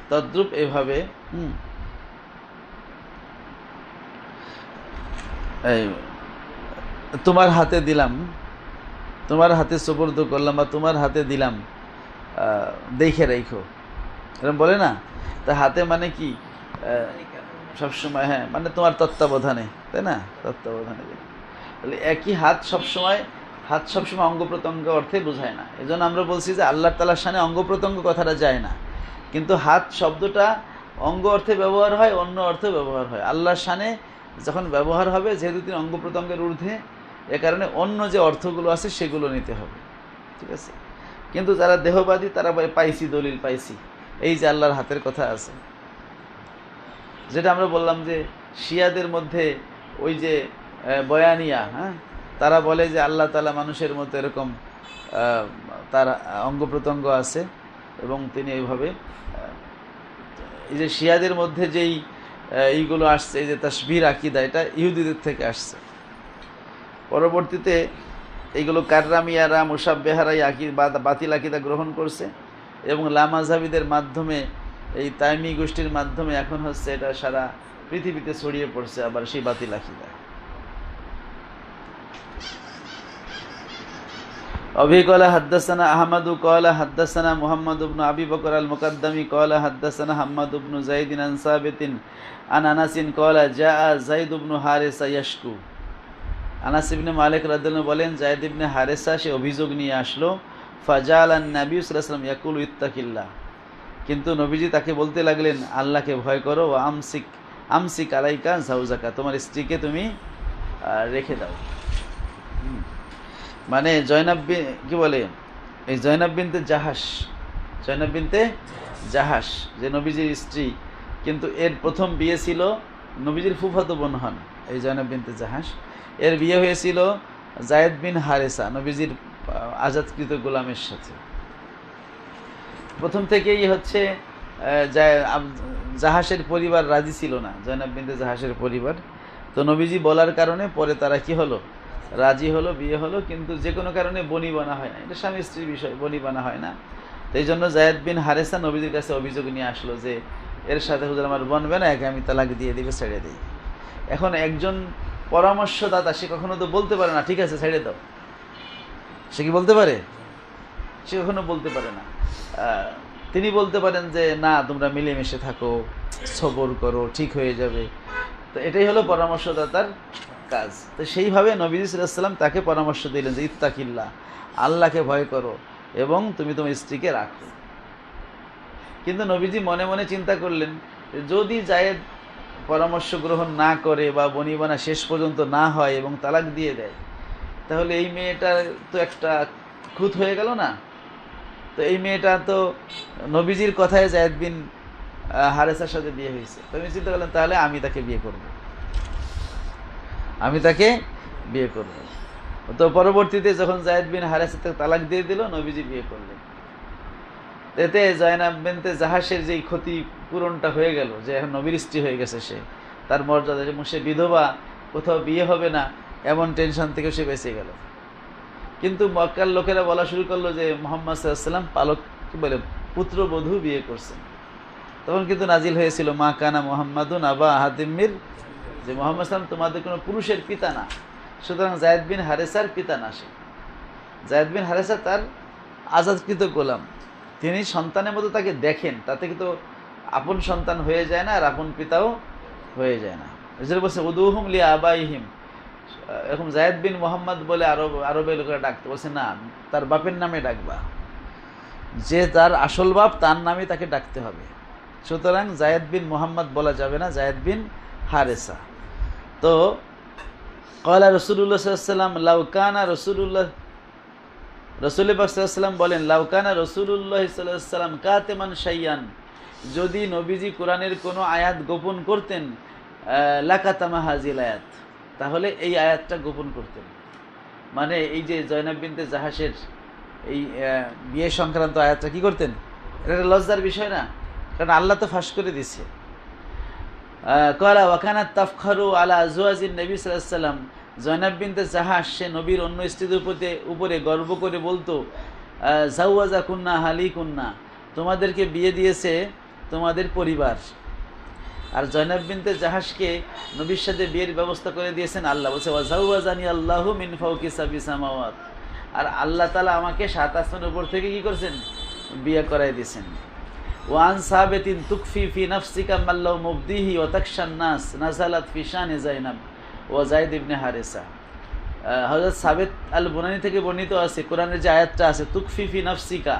Speaker 1: তদ্রূপ এভাবে তোমার হাতে দিলাম, তোমার হাতে সুপর্দ করলাম, বা তোমার হাতে দিলাম, দেখে রাখো, এরকম বলে না? তা হাতে মানে কি সবসময়, হ্যাঁ মানে তোমার তত্ত্বাবধানে, তাই না? তত্ত্বাবধানে। তাহলে একই হাত সবসময় অঙ্গ প্রত্যঙ্গ অর্থে বোঝায় না। এই জন্য আমরা বলছি যে আল্লাহ তাআলার শানে অঙ্গ প্রত্যঙ্গ কথাটা যায় না, কিন্তু হাত শব্দটা অঙ্গ অর্থে ব্যবহার হয়, অন্য অর্থে ব্যবহার হয়। আল্লাহর শানে যখন ব্যবহার হবে, যেহেতু তিনি অঙ্গ প্রত্যঙ্গের ঊর্ধ্বে, এ কারণে অন্য যে অর্থগুলো আছে সেগুলো নিতে হবে, ঠিক আছে? কিন্তু যারা দেহবাদী তারা পাইছি, দলিল পাইছি, এই যে আল্লাহর হাতের কথা আছে, যেটা আমরা বললাম যে শিয়াদের মধ্যে ওই যে বয়ানিয়া, হ্যাঁ, তারা বলে যে আল্লাহ তাআলা মানুষের মতো এরকম তার অঙ্গ প্রত্যঙ্গ আছে এবং তিনি এইভাবে, এই যে শিয়াদের মধ্যে যেই এইগুলো আসছে, এই যে তাসবির আকিদা, এটা ইহুদিদের থেকে আসছে। পরবর্তীতে এইগুলো কাররামিয়ারা, মুসাব্বেহারা বাতিল আকিদা গ্রহণ করছে এবং লামাযহাবিদের মাধ্যমে, এই তাইমি গোষ্ঠীর মাধ্যমে এখন হচ্ছে এটা সারা পৃথিবীতে ছড়িয়ে পড়ছে আবার সেই বাতিল আকিদা। অভি ক্বালা হাদদাসানা আহমদ ক্বালা হাদদাসানা মুহাম্মদ ইবনে আবি বকর আল মুকদ্দমি ক্বালা হাদদাসানা হাম্মাদ ইবনে যায়েদ আন সাবিতিন আন আনাস ক্বালা জাআ যায়েদ ইবনে হারিসা ইয়াশকু। আনাস ইবনে মালিক রাদিয়াল্লাহু বলেন, যায়েদ ইবনে হারিসা সে অভিযোগ নিয়ে আসলো। ফাজালান নবী সাল্লাল্লাহু আলাইহি ওয়াসাল্লাম ইয়াকুলু ইত্তাকিল্লাহ, কিন্তু নবীজি তাকে বলতে লাগলেন আল্লাহকে ভয় করো, ও আমসিক আলাইকা জাওজাকা, তোমার স্ত্রীকে তুমি রেখে দাও। মানে জয়নাব কি বলে, এই জয়নাব বিনতে জাহাস যে নবীজির স্ত্রী, কিন্তু এর প্রথম বিয়ে ছিল, নবীজির ফুফাতো বোন হন এই জয়নাব বিনতে জাহাস, এর বিয়ে হয়েছিল যায়েদ বিন হারেসা, নবীজির আজাদকৃত গোলামের সাথে। প্রথম থেকেই হচ্ছে জাহাসের পরিবার রাজি ছিল না, জয়নাব বিনতে জাহাসের পরিবার। তো নবীজি বলার কারণে পরে তারা কি হলো, রাজি হলো, বিয়ে হলো, কিন্তু যে কোনো কারণে বনিবানা হয় না, এটা স্বামী স্ত্রীর বিষয়, বনিবানা হয় না। তো এই জন্য যায়েদ বিন হারেসা নবীজির কাছে অভিযোগ নিয়ে আসলো যে এর সাথে হুজুর আমার বনবে না, একে আমি তালাক দিয়ে দিবে, ছেড়ে দিই। এখন একজন পরামর্শদাতা, সে কখনো তো বলতে পারে না ঠিক আছে ছেড়ে দাও, সে কি বলতে পারে? সে কখনো বলতে পারে না। তিনি বলতে পারেন যে না, তোমরা মিলেমিশে থাকো, সবর করো, ঠিক হয়ে যাবে। তো এটাই হলো পরামর্শদাতার কাজ। তো সেইভাবে নবীজি সাল্লাল্লাহু আলাইহি ওয়াসাল্লাম তাকে পরামর্শ দিলেন যে ইত্তাকিল্লাহ, আল্লাহকে ভয় করো এবং তুমি তোমার স্ত্রীকে রাখো। কিন্তু নবীজি মনে মনে চিন্তা করলেন, যদি যায়েদ পরামর্শ গ্রহণ না করে বা বনিবনা শেষ পর্যন্ত না হয় এবং তালাক দিয়ে দেয়, তাহলে এই মেয়েটার তো একটা খুঁত হয়ে গেল না। তো এই মেয়েটা তো নবীজির কথায় যায়েদ বিন হারেসার সাথে বিয়ে হয়েছে। তো আমি চিন্তা করলাম তাহলে আমি তাকে বিয়ে করব। তো পরবর্তীতে যখন যায়েদ বিন হারেসা তাকে তালাক দিয়ে দিল, নবীজি বিয়ে করলেন। এতে জয়নাব বিনতে জাহাসের যেই ক্ষতি পূরণটা হয়ে গেল, যে এখন নবীর স্ত্রী হয়ে গেছে, সে তার মর্যাদা, যেমন সে বিধবা, কোথাও বিয়ে হবে না এমন টেনশন থেকে সে বেঁচে গেল। কিন্তু মক্কার লোকেরা বলা শুরু করলো যে মুহাম্মদ সাল্লাল্লাহু আলাইহি ওয়াসাল্লাম পালক কি বলে পুত্রবধূ বিয়ে করছেন। তখন কিন্তু নাজিল হয়েছিল মা কানা মুহাম্মাদুন আবা আহাদিম মির, যে মুহাম্মদ সাল্লাল্লাহু আলাইহি ওয়াসাল্লাম তোমাদের কোনো পুরুষের পিতা না, সুতরাং যায়েদ বিন হারেসার পিতা না। সে যায়েদ বিন হারেসা তার আজাদকৃত গোলাম, তিনি সন্তানের মতো তাকে দেখেন, তাতে কিন্তু আপন সন্তান হয়ে যায় না, আর আপন পিতাও হয়ে যায় না। এজন্য বলছে উদুহুম লি আবাইহিম, এরকম জায়েদ বিন মোহাম্মদ বলে আরবের লোকেরা ডাকতে, বলছে না, তার বাপের নামে ডাকবা, যে তার আসল বাপ তার নামে তাকে ডাকতে হবে। সুতরাং জায়েদ বিন মোহাম্মদ বলা যাবে না, জায়েদ বিন হারেসা। তো কলা রসুল্লাহ সাল্লাম লাউকানা রসুল্লাহ, রসুল পাক সাল্লাম বলেন লাউকানা রসুল্লাহ সাল্লাম কাতেমান শাইয়ান, যদি নবীজি কোরআনের কোনো আয়াত গোপন করতেন, লাকাতামা হাজিল আয়াত, তাহলে এই আয়াতটা গোপন করতেন। মানে এই যে জয়নাব বিনতে জাহাসের এই বিয়ে সংক্রান্ত আয়াতটা কি করতেন? এটা একটা লজ্জার বিষয় না, কারণ আল্লাহ তো ফাঁস করে দিচ্ছে। কলা ওয়াকানাত তাফখারু আলা আজওয়াজিন নবী সাল্লাল্লাহু আলাইহি ওয়াসাল্লাম, জয়নাব বিনতে জাহাস সে নবীর অন্য স্ত্রীদের উপরে গর্ব করে বলতো, জাওয়াজা কুন্না হালি কুন্না, তোমাদেরকে বিয়ে দিয়েছে তোমাদের পরিবার। আর জয়নাব বিনতে জাহাসকে নবীর সাথে বিয়ের ব্যবস্থা করে দিয়েছেন আল্লাহ। বলছে ওয়াজাওয়াজানি আল্লাহু মিন ফাওকি সাবি সামাওয়াত, আর আল্লাহ তাআলা আমাকে 7 আসমানের উপর থেকে কি করেছেন? বিয়ে করাই দিয়েছেন। ওয়ান সাবিতিন তুকফি ফি নাফসিকা মাল্লাহু মুবদিহি ওয়া তাকশান নাস নাযালাত ফি শানি যায়নাব ওয়া যায়েদ ইবনে হারেসা। হযরত সাবিত আল বুনানি থেকে বর্ণিত আছে, কোরআনের যে আয়াতটা আছে তুকফি ফি নাফসিকা,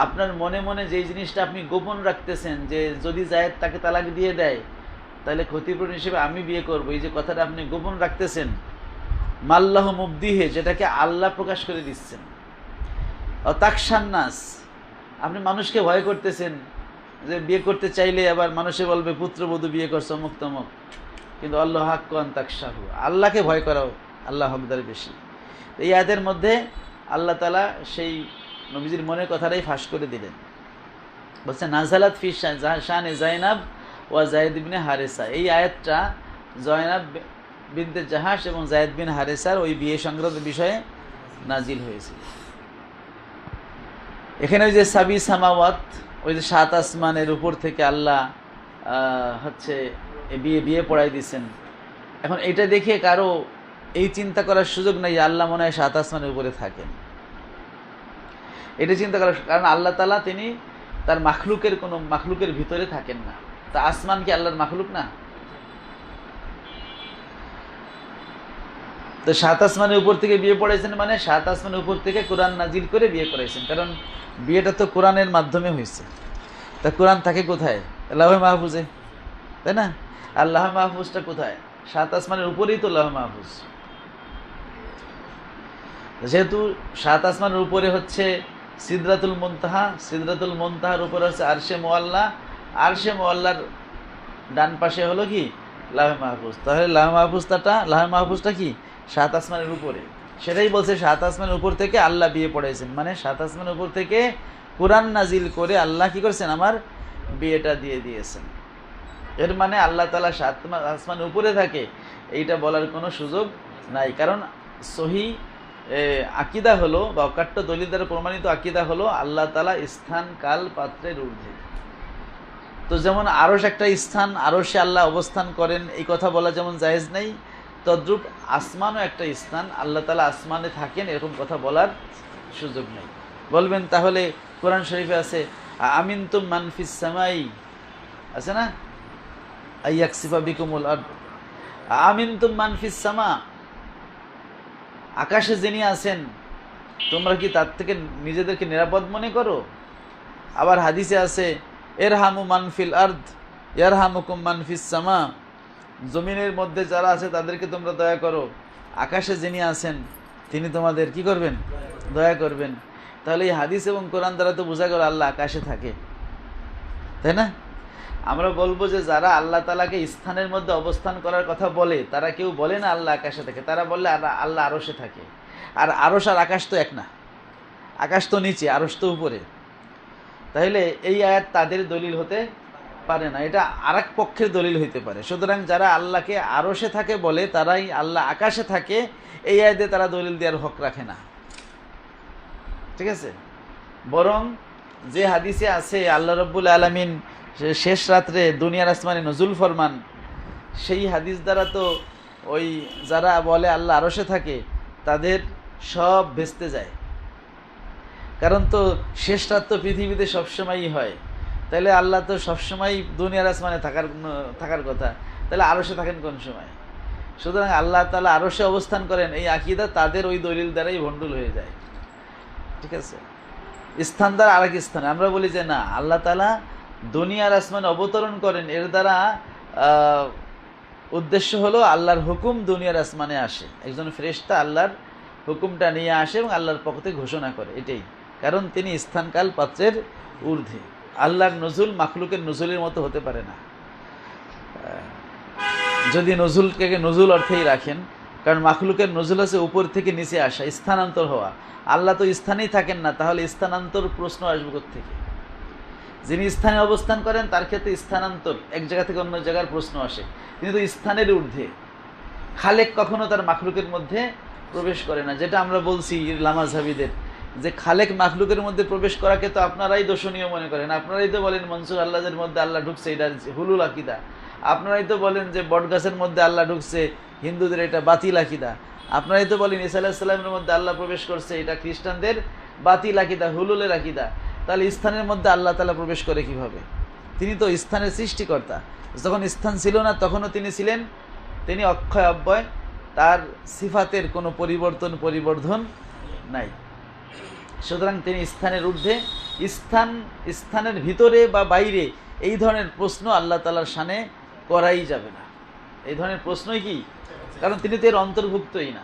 Speaker 1: আপনার মনে মনে যেই জিনিসটা আপনি গোপন রাখতেছেন, যে যদি জায়েদ তাকে তালাক দিয়ে দেয় তাহলে ক্ষতিপূরণ হিসেবে আমি বিয়ে করব, এই যে কথাটা আপনি গোপন রাখতেছেন, মাল্লাহু মুবদিহি, যেটাকে আল্লাহ প্রকাশ করে দিচ্ছেন। ওয়া তাকশান নাস, আপনি মানুষকে ভয় করতেছেন, যে বিয়ে করতে চাইলে আবার মানুষে বলবে পুত্রবধূ বিয়ে করছে অমুক তমুক, কিন্তু আল্লাহ হাক্কু আন তাকশাহু, আল্লাহকে ভয় করাও আল্লাহ হকদার বেশি। এই আয়াতের মধ্যে আল্লাহ তাআলা সেই নবীজির মনের কথাটাই ফাঁস করে দিলেন। বলছে নাযালাত ফি শানে যায়নাব ওয়া যায়েদ ইবনে হারেসা, এই আয়াতটা জয়নাব বিনতে জাহাস এবং যায়েদ বিন হারেসার ওই বিয়ে সংক্রান্ত বিষয়ে নাজিল হয়েছিল। এখানে ওই যে সাবি সামাওয়াত, ওই যে 7 আসমানের উপর থেকে আল্লাহ হচ্ছে বিয়ে পড়াই দিয়েছেন। এখন এটা দেখে কারো এই চিন্তা করার সুযোগ নেই আল্লাহ মনে হয় 7 আসমানের উপরে থাকেন, এটা চিন্তা করার, কারণ আল্লাহ তাআলা তিনি তার মাখলুকের ভিতরে থাকেন না। তা আসমান কি আল্লাহর মাখলুক না? তো 7 আসমানের উপর থেকে বিয়ে পড়াইছেন, মানে 7 আসমানের উপর থেকে কোরআন নাজিল করে বিয়ে করাইছেন, কারণ বিয়েটা তো কোরআনের মাধ্যমে হয়েছে। তা কোরআন থাকে কোথায়? লাউহে মাহফুজে, তাই না? আর লাউহে মাহফুজটা কোথায়? 7 আসমানের উপরেই তো লাউহে মাহফুজ। যেহেতু 7 আসমানের উপরে হচ্ছে সিদরাতুল মুনতাহা, সিদরাতুল মুনতাহার উপরে হচ্ছে আরশে মুআল্লা, আরশে মুআল্লার ডান পাশে হলো কি? লাউহে মাহফুজ। তাহলে লাউহে মাহফুজটা কি? 7 আসমানের উপরে। সেটাই বলছে 7 আসমানের উপর থেকে আল্লাহ বিয়ে পড়াইছেন, মানে 7 আসমানের উপর থেকে কোরআন নাজিল করে আল্লাহ কি করেছেন? আমার বিয়েটা দিয়ে দিয়েছেন। এর মানে আল্লাহ তাআলা 7 আসমানের উপরে থাকে এইটা বলার কোনো সুযোগ নাই, কারণ সহি আকীদা হলো বা অকাট্য দলিল দ্বারা প্রমাণিত আকীদা হলো আল্লাহ তাআলা স্থান কাল পাত্রের ঊর্ধ্বে। তো যেমন আরশ একটা স্থান, আরশে আল্লাহ অবস্থান করেন, এই কথা বলা যেমন জায়েজ নেই, তদ্রূপ আসমানও একটা স্থান, আল্লাহ তাআলা আসমানে থাকেন এরকম কথা বলার সুযোগ নেই। বলবেন তাহলে কোরআন শরীফে আছে আমিনতুম মান ফিস সামাই, আছে না? আইয়াকসিফা বিকুমুল আরদ, আমিনতুম মান ফিস সামা, আকাশে যিনি আছেন তোমরা কি তার থেকে নিজেদেরকে নিরাপদ মনে করো? আবার হাদিসে আছে ইরহামু মান ফিল আরদ ইয়ারহামুকুম মান ফিস সামা, জমিনের মধ্যে যারা আছে তাদেরকে তোমরা দয়া করো, আকাশে যিনি আছেন তিনি তোমাদের কি করবেন? দয়া করবেন। তাহলে এই হাদিস এবং কোরআন দ্বারা তো বোঝা গেল আল্লাহ আকাশে থাকে, তাই না? আমরা বলবো যে যারা আল্লাহ তাআলাকে স্থানের মধ্যে অবস্থান করার কথা বলে তারা কেউ বলে না আল্লাহ আকাশে থাকে, তারা বললে আল্লাহ আরশে থাকে। আর আরশ আর আকাশ তো এক না, আকাশ তো নিচে, আরশ তো উপরে। তাহলে এই আয়াত তাদের দলিল হতে পারে না, এটা আরেক পক্ষের দলিল হইতে পারে। সুতরাং যারা আল্লাহকে আরশে থাকে বলে তারাই আল্লাহ আকাশে থাকে, এই আয়াতে তারা দলিল দেওয়ার হক রাখে না, ঠিক আছে? বরং যে হাদিসে আছে আল্লাহ রাব্বুল আলামিন শেষ রাত্রে দুনিয়ার আসমানে নজুল ফরমান, সেই হাদিস দ্বারা তো ওই যারা বলে আল্লাহ আরশে থাকে তাদের সব ভেস্তে যায়। কারণ তো শেষরাত তো পৃথিবীতে সবসময়ই হয়, তাহলে আল্লাহ তো সবসময় দুনিয়ার আসমানে থাকার কথা, তাহলে আরশে থাকেন কোন সময়? সুতরাং আল্লাহ তাআলা আরশে অবস্থান করেন, এই আকীদা তাদের ওই দলিল দ্বারাই ভণ্ডুল হয়ে যায়। ঠিক আছে, স্থান দ্বারা আরেক স্থানে আমরা বলি যে না, আল্লাহ তাআলা দুনিয়ার আসমানে অবতরণ করেন, এর দ্বারা উদ্দেশ্য হলো আল্লাহর হুকুম দুনিয়ার আসমানে আসে, একজন ফেরেশতা আল্লাহর হুকুমটা নিয়ে আসে এবং আল্লাহর পক্ষ থেকে ঘোষণা করে, এটাই কারণ তিনি স্থানকাল পাত্রের ঊর্ধ্বে। আল্লাহর নজুল মাখলুকের নজুলের মতো হতে পারে না, যদি নজুলকে নজুল অর্থেই রাখেন, কারণ মাখলুকের নজুল আছে উপর থেকে নিচে আসা, স্থানান্তর হওয়া। আল্লাহ তো স্থানেই থাকেন না, তাহলে স্থানান্তর প্রশ্ন আসবে কোত্থেকে? যিনি স্থানে অবস্থান করেন তার ক্ষেত্রে স্থানান্তর, এক জায়গা থেকে অন্য জায়গার প্রশ্ন আসে, তিনি তো স্থানের ঊর্ধ্বে। খালেক কখনো তার মাখলুকের মধ্যে প্রবেশ করে না, যেটা আমরা বলছি লামাযহাবীদের যে খালেক মাখলুকের মধ্যে প্রবেশ করাকে তো আপনারাই দোষণীয় মনে করেন। আপনারাই তো বলেন মনসুর আল্লাহদের মধ্যে আল্লাহ ঢুকছে, এটা হুলুল আকিদা। আপনারাই তো বলেন যে বটগাছের মধ্যে আল্লাহ ঢুকছে, হিন্দুদের এটা বাতিল আকিদা। আপনারাই তো বলেন ঈসা আলাইহিস সালামের মধ্যে আল্লাহ প্রবেশ করছে, এটা খ্রিস্টানদের বাতিল আকিদা, হুলুলের আকিদা। তাহলে স্থানের মধ্যে আল্লাহ তাআলা প্রবেশ করে কিভাবে? তিনি তো স্থানের সৃষ্টিকর্তা, যখন স্থান ছিল না তখনও তিনি ছিলেন, তিনি অক্ষয় অব্যয়, তার সিফাতের কোনো পরিবর্ধন নাই। সুতরাং তিনি স্থানের ঊর্ধ্বে। স্থানের ভিতরে বা বাইরে এই ধরনের প্রশ্ন আল্লাহ তাআলার শানে করাই যাবে না, এই ধরনের প্রশ্নই কি, কারণ তিনি তো এর অন্তর্ভুক্তই না,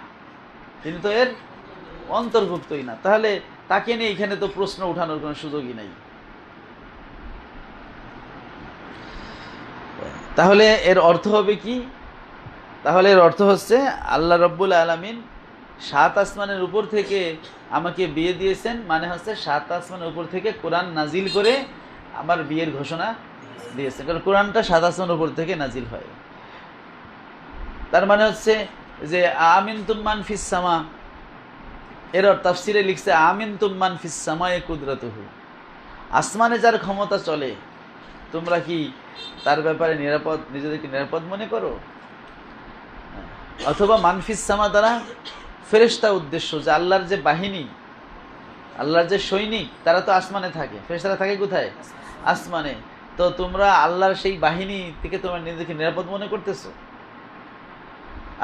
Speaker 1: তিনি তো এর অন্তর্ভুক্তই না, তাহলে তাকে নিয়ে এখানে তো প্রশ্ন উঠানোর কোনো সুযোগই নাই। তাহলে এর অর্থ হবে কি? তাহলে এর অর্থ হচ্ছে আল্লাহ রাব্বুল আলামিন ৭ আসমানের উপর থেকে আমাকে বিয়ে দিয়েছেন, মানে হচ্ছে ৭ আসমানের উপর থেকে কোরআন নাজিল করে আমার বিয়ের ঘোষণা দিয়েছেন, কারণ কোরআনটা ৭ আসমানের উপর থেকে নাজিল হয়। তার মানে হচ্ছে যে আমিনতুম মান ফিস সামা, এর তাফসিরে লিখছে আমিনতুম মান ফিস সামায়ে কুদরাতুহু, আসমানে যার ক্ষমতা চলে তোমরা কি তার ব্যাপারে নিজেদেরকে নিরাপদ মনে করো? অথবা মানফিস সামা দ্বারা ফেরেশতা উদ্দেশ্য, যে আল্লাহর যে বাহিনী, আল্লাহর যে সৈনিক, তারা তো আসমানে থাকে, ফেরেশতারা থাকে কোথায়? আসমানে। তো তোমরা আল্লাহর সেই বাহিনী থেকে তোমরা নিজেদেরকে নিরাপদ মনে করতেছো?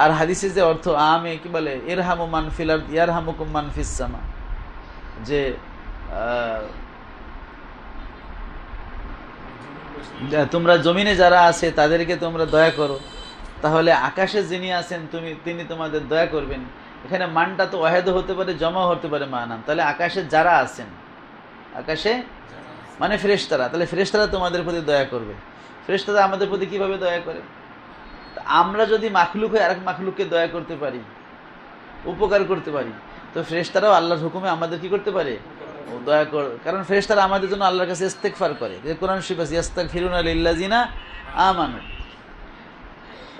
Speaker 1: আর হাদিসে যে অর্থ আমে কি বলে, ইরহামু মান ফিল আরদ ইয়ারহামুকুম মান ফিস সামা, যে তোমরা জমিনে যারা আছে তাদেরকে তোমরা দয়া করো, তাহলে আকাশে যিনি আছেন তিনি তোমাদের দয়া করবেন। এখানে মানটা তো ওয়াহেদ হতে পারে, জমা হতে পারে মানান, তাহলে আকাশে যারা আছেন, আকাশে মানে ফেরেশতারা, তাহলে ফেরেশতারা তোমাদের প্রতি দয়া করবে। ফেরেশতারা আমাদের প্রতি কিভাবে দয়া করে? আমরা যদি মাখলুক হয়ে আরেক মাখলুককে দয়া করতে পারি, উপকার করতে পারি, তো ফেরেশতারাও আল্লাহর হুকুমে আমাদের কি করতে পারে? দয়া কর, কারণ ফেরেশতারা আমাদের জন্য আল্লাহর কাছে ইস্তেগফার করে, যে কোরআন শরীফ আছে ইস্তাগফিরুনা লিল্লাযিনা আমানু।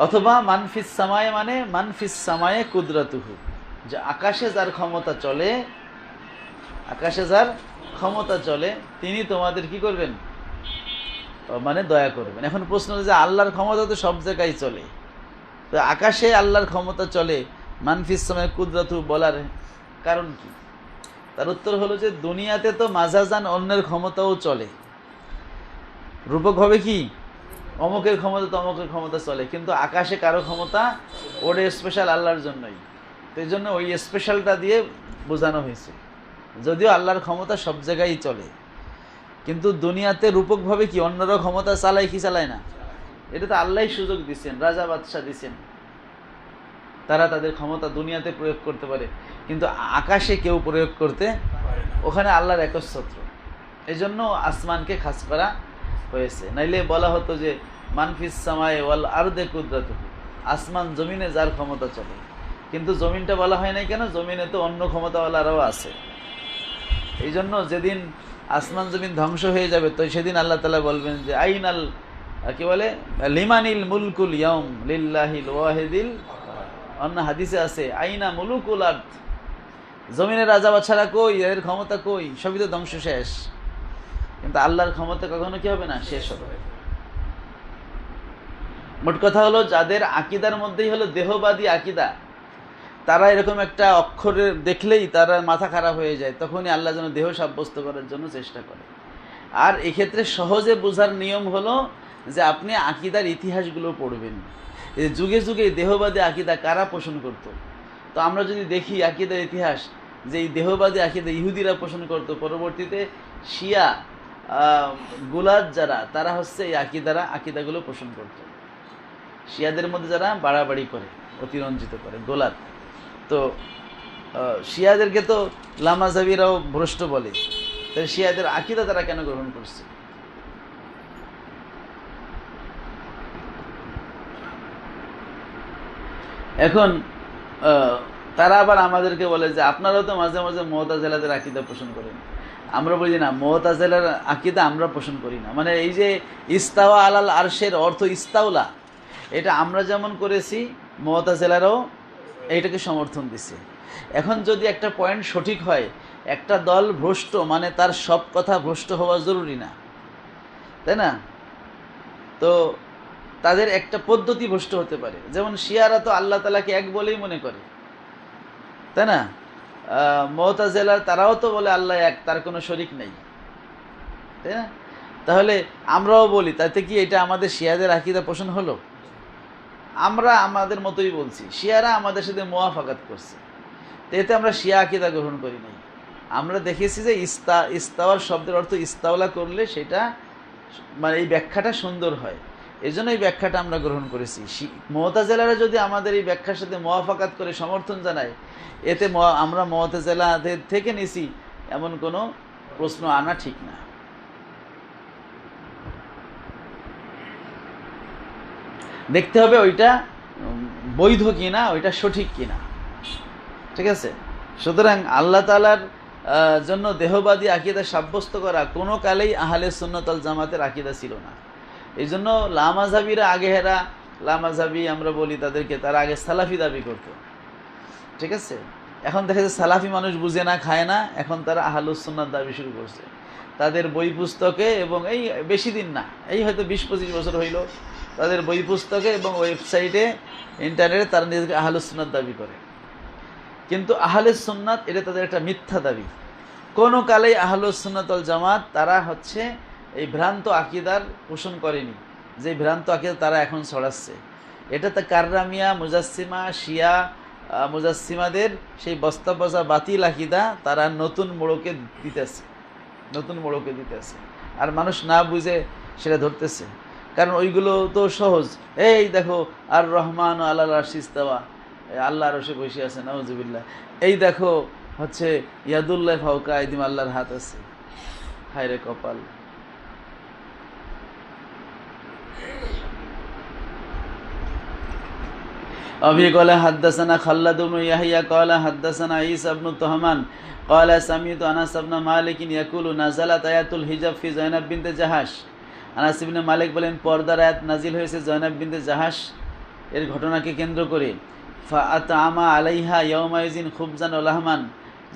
Speaker 1: অথবা মানফিস সামায়ে মানে মানফিস সামায়ে কুদরাতুহু, যে আকাশে যার ক্ষমতা চলে, আকাশে যার ক্ষমতা চলে তিনি তোমাদের কি করবেন? মানে দয়া করবেন। এখন প্রশ্ন হচ্ছে যে আল্লাহর ক্ষমতা তো সব জায়গায় চলে, তো আকাশে আল্লাহর ক্ষমতা চলে, মানফিস সামায়ে কুদরাতুহু বলার কারণ কি? তার উত্তর হলো যে দুনিয়াতে তো মাজাজান অন্যের ক্ষমতাও চলে, রূপক হবে কি অমুকের ক্ষমতা তো অমুকের ক্ষমতা চলে, কিন্তু আকাশে কারো ক্ষমতা ওটা স্পেশাল আল্লাহর জন্যই, তো এই জন্য ওই স্পেশালটা দিয়ে বোঝানো হয়েছে। যদিও আল্লাহর ক্ষমতা সব জায়গায় চলে, কিন্তু দুনিয়াতে রূপকভাবে কি অন্যরা ক্ষমতা চালায় কি চালায় না? এটা তো আল্লাহই সুযোগ দিচ্ছেন, রাজা বাদশাহ দিচ্ছেন, তারা তাদের ক্ষমতা দুনিয়াতে প্রয়োগ করতে পারে, কিন্তু আকাশে কেউ প্রয়োগ করতে, ওখানে আল্লাহর একচ্ছত্র, এই জন্য আসমানকে খাস করা হয়েছে। নাইলে বলা হতো যে মানফিস সামায়ে ওয়াল আরদে কুদরাতুহু, আসমান জমিনে যার ক্ষমতা চলে, কিন্তু জমিনটা বলা হয় নাই কেন? জমিনে তো অন্য ক্ষমতাওয়ালারাও আছে। এই জন্য যেদিন আসমান জমিন ধ্বংস হয়ে যাবে, তো সেদিন আল্লাহ তাআলা বলবেন যে আইনাল কি বলে, লিমানিল মুলকুল ইয়াউম লিল্লাহিল ওয়াহিদিল, অন্য হাদিসে আছে আইনা মুলুকুল আরদ, জমিনের রাজা বাদশারা কই, এর ক্ষমতা কই, সবই তো ধ্বংস শেষ। কিন্তু আল্লাহর ক্ষমতা কখনো কি হবে না? শেষ হবে। মোট কথা হলো যাদের আকীদার মধ্যেই হলো দেহবাদী আকীদা, তারা এরকম একটা অক্ষরে দেখলেই তারা মাথা খারাপ হয়ে যায়, তখনই আল্লাহ যেন দেহ সাব্যস্ত করার জন্য চেষ্টা করে। আর এক্ষেত্রে সহজে বোঝার নিয়ম হলো যে আপনি আকিদার ইতিহাসগুলো পড়বেন, এই যুগে যুগে দেহবাদী আকিদা কারা পোষণ করত। তো আমরা যদি দেখি আকিদার ইতিহাস, যে এই দেহবাদী আকিদা ইহুদিরা পোষণ করত, পরবর্তীতে শিয়া গুলাদ যারা, তারা হচ্ছে এই আকিদাগুলো পোষণ করত। শিয়াদের মধ্যে যারা বাড়াবাড়ি করে, অতিরঞ্জিত করে, গোলাদ। তো শিয়াদেরকে তো লামাজাবিরাও ভ্রষ্ট বলে, তাহলে শিয়াদের আকিদা তারা কেন গ্রহণ করছে? এখন তারা আবার আমাদেরকে বলে যে আপনারাও তো মাঝে মাঝে মুতাজিলাদের আকিদা পোষণ করেন। আমরা বলি না, মুতাজিলার আকিদা আমরা পোষণ করি না। মানে এই যে ইস্তাওয়া আলাল আরশের অর্থ ইস্তাউলা, এটা আমরা যেমন করেছি, মুতাজিলারাও এইটাকে সমর্থন দিছে। এখন যদি একটা পয়েন্ট সঠিক হয়, একটা দল ভ্রষ্ট মানে তার সব কথা ভ্রষ্ট হওয়া জরুরি না, তাই না? তো তাদের একটা পদ্ধতি ভ্রষ্ট হতে পারে। যেমন শিয়ারা তো আল্লাহ তাআলাকে এক বলেই মনে করে, তাই না? মুতাজিলা তারাও তো বলে আল্লাহ এক, তার কোনো শরিক নেই, তাই না? তাহলে আমরাও বলি, তাতে কি এটা আমাদের শিয়াদের আকীদা পোষণ হলো? আমরা আমাদের মতোই বলছি, শিয়ারা আমাদের সাথে মুওয়াফাকাত করছে, তো এতে আমরা শিয়া আকীদা গ্রহণ করি নাই। আমরা দেখেছি যে ইস্তাওয়ার শব্দের অর্থ ইস্তাওলা করলে সেটা মানে এই ব্যাখ্যাটা সুন্দর হয়, এই জন্য এই ব্যাখ্যাটা আমরা গ্রহণ করেছি। মুতাজিলারা যদি আমাদের এই ব্যাখ্যার সাথে মুওয়াফাকাত করে সমর্থন জানায়, এতে আমরা মুতাজিলাদের থেকে নিছি এমন কোনো প্রশ্ন আনা ঠিক না। দেখতে হবে ওইটা বৈধ কিনা, ওইটা সঠিক কিনা, ঠিক আছে? সুতরাং আল্লাহ তাআলার জন্য দেহবাদী আকিদা সাব্যস্ত করা কোনো কালেই আহলে সুন্নাত ওয়াল জামাতের আকিদা ছিল না। এই জন্য লামাজাবিরা আগেহেরা, লামাজাবি আমরা বলি তাদেরকে, তারা আগে সালাফি দাবি করত, ঠিক আছে? এখন দেখা যায় সালাফি মানুষ বুঝে না, খায় না, এখন তারা আহলুস সুন্নাত দাবি শুরু করছে তাদের বই পুস্তকে, এবং এই বেশি দিন না, এই হয়তো 20-25 বছর হইল, তাদের বই পুস্তকে এবং ওয়েবসাইটে, ইন্টারনেটে তারা নিজেকে আহলুস সুন্নাত দাবি করে। কিন্তু আহলে সুন্নাত এটা তাদের একটা মিথ্যা দাবি। কোনো কালেই আহলুস সুন্নাত ওয়াল জামাত তারা হচ্ছে এই ভ্রান্ত আকিদার পোষণ করেনি, যে ভ্রান্ত আকিদা তারা এখন ছড়াচ্ছে। এটা তো কাররামিয়া, মুজাসসিমা, শিয়া মুজাসসিমাদের সেই বস্তা বসা বাতিল আকিদা তারা নতুন মোড়কে দিতেছে, আর মানুষ না বুঝে সেটা ধরতেছে। কারণ ওইগুলো তো সহজ, এই দেখো আর রহমান আল্লাহর আরশে ইস্তাওয়া, আল্লাহ আরশে বসে আছে, নাউজুবিল্লাহ। এই দেখো হচ্ছে ইয়াদুল্লাহ ফাওকা আইদিম, আল্লাহর হাত আছে। হায় রে কপাল! أبي قال حدثنا خلد بن يحيى قال حدثنا عيسى بن طهمان قال سمعت أنس بن مالك يقول نزلت آية الحجاب في زينب بنت جحش। আনাস ইবনে মালিক বলেন, পর্দার আয়াত নাজিল হয়েছে জয়নাব বিনতে জাহাশ এর ঘটনাকে কেন্দ্র করে। ফাআতআমা আলাইহা ইয়াউমাইজিন খুবজান ওয়া লাহমান।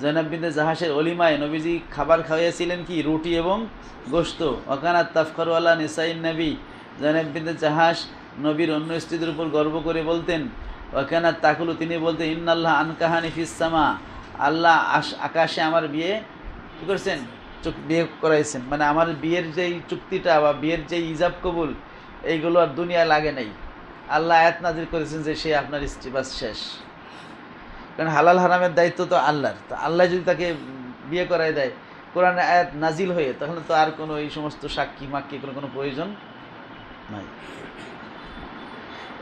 Speaker 1: জয়নাব বিনতে জাহাশের অলিমায় নবীজি খাবার খাওয়াইছিলেন কি? রুটি এবং গোশত। ওয়াকানাত তাফখারু আলা নিসাইন নবী। জয়নাব বিনতে জাহাশ নবীর অন্য স্ত্রীদের উপর গর্ব করে বলতেন, ওয়াকানাত তাকুলু, তিনি বলতেন, ইন্নাল্লাহ আনকাহানি ফিস সামা, আল্লাহ আকাশে আমার বিয়ে কি করেছেন? বিয়ে করাইছেন। মানে আমার বিয়ের যেই চুক্তিটা বা বিয়ের যেই ইজাব কবুল, এইগুলো আর দুনিয়ায় লাগে নাই। আল্লাহ আয়াত নাজিল করেছেন যে সে আপনার স্ত্রী, বাস শেষ। কারণ হালাল হারামের দায়িত্ব তো আল্লাহর। তো আল্লাহ যদি তাকে বিয়ে করায় দেয় কোরআনের আয়াত নাজিল হয়ে, তাহলে তো আর কোনো এই সমস্ত সাক্ষী মাক্ষী কোনো প্রয়োজন নাই।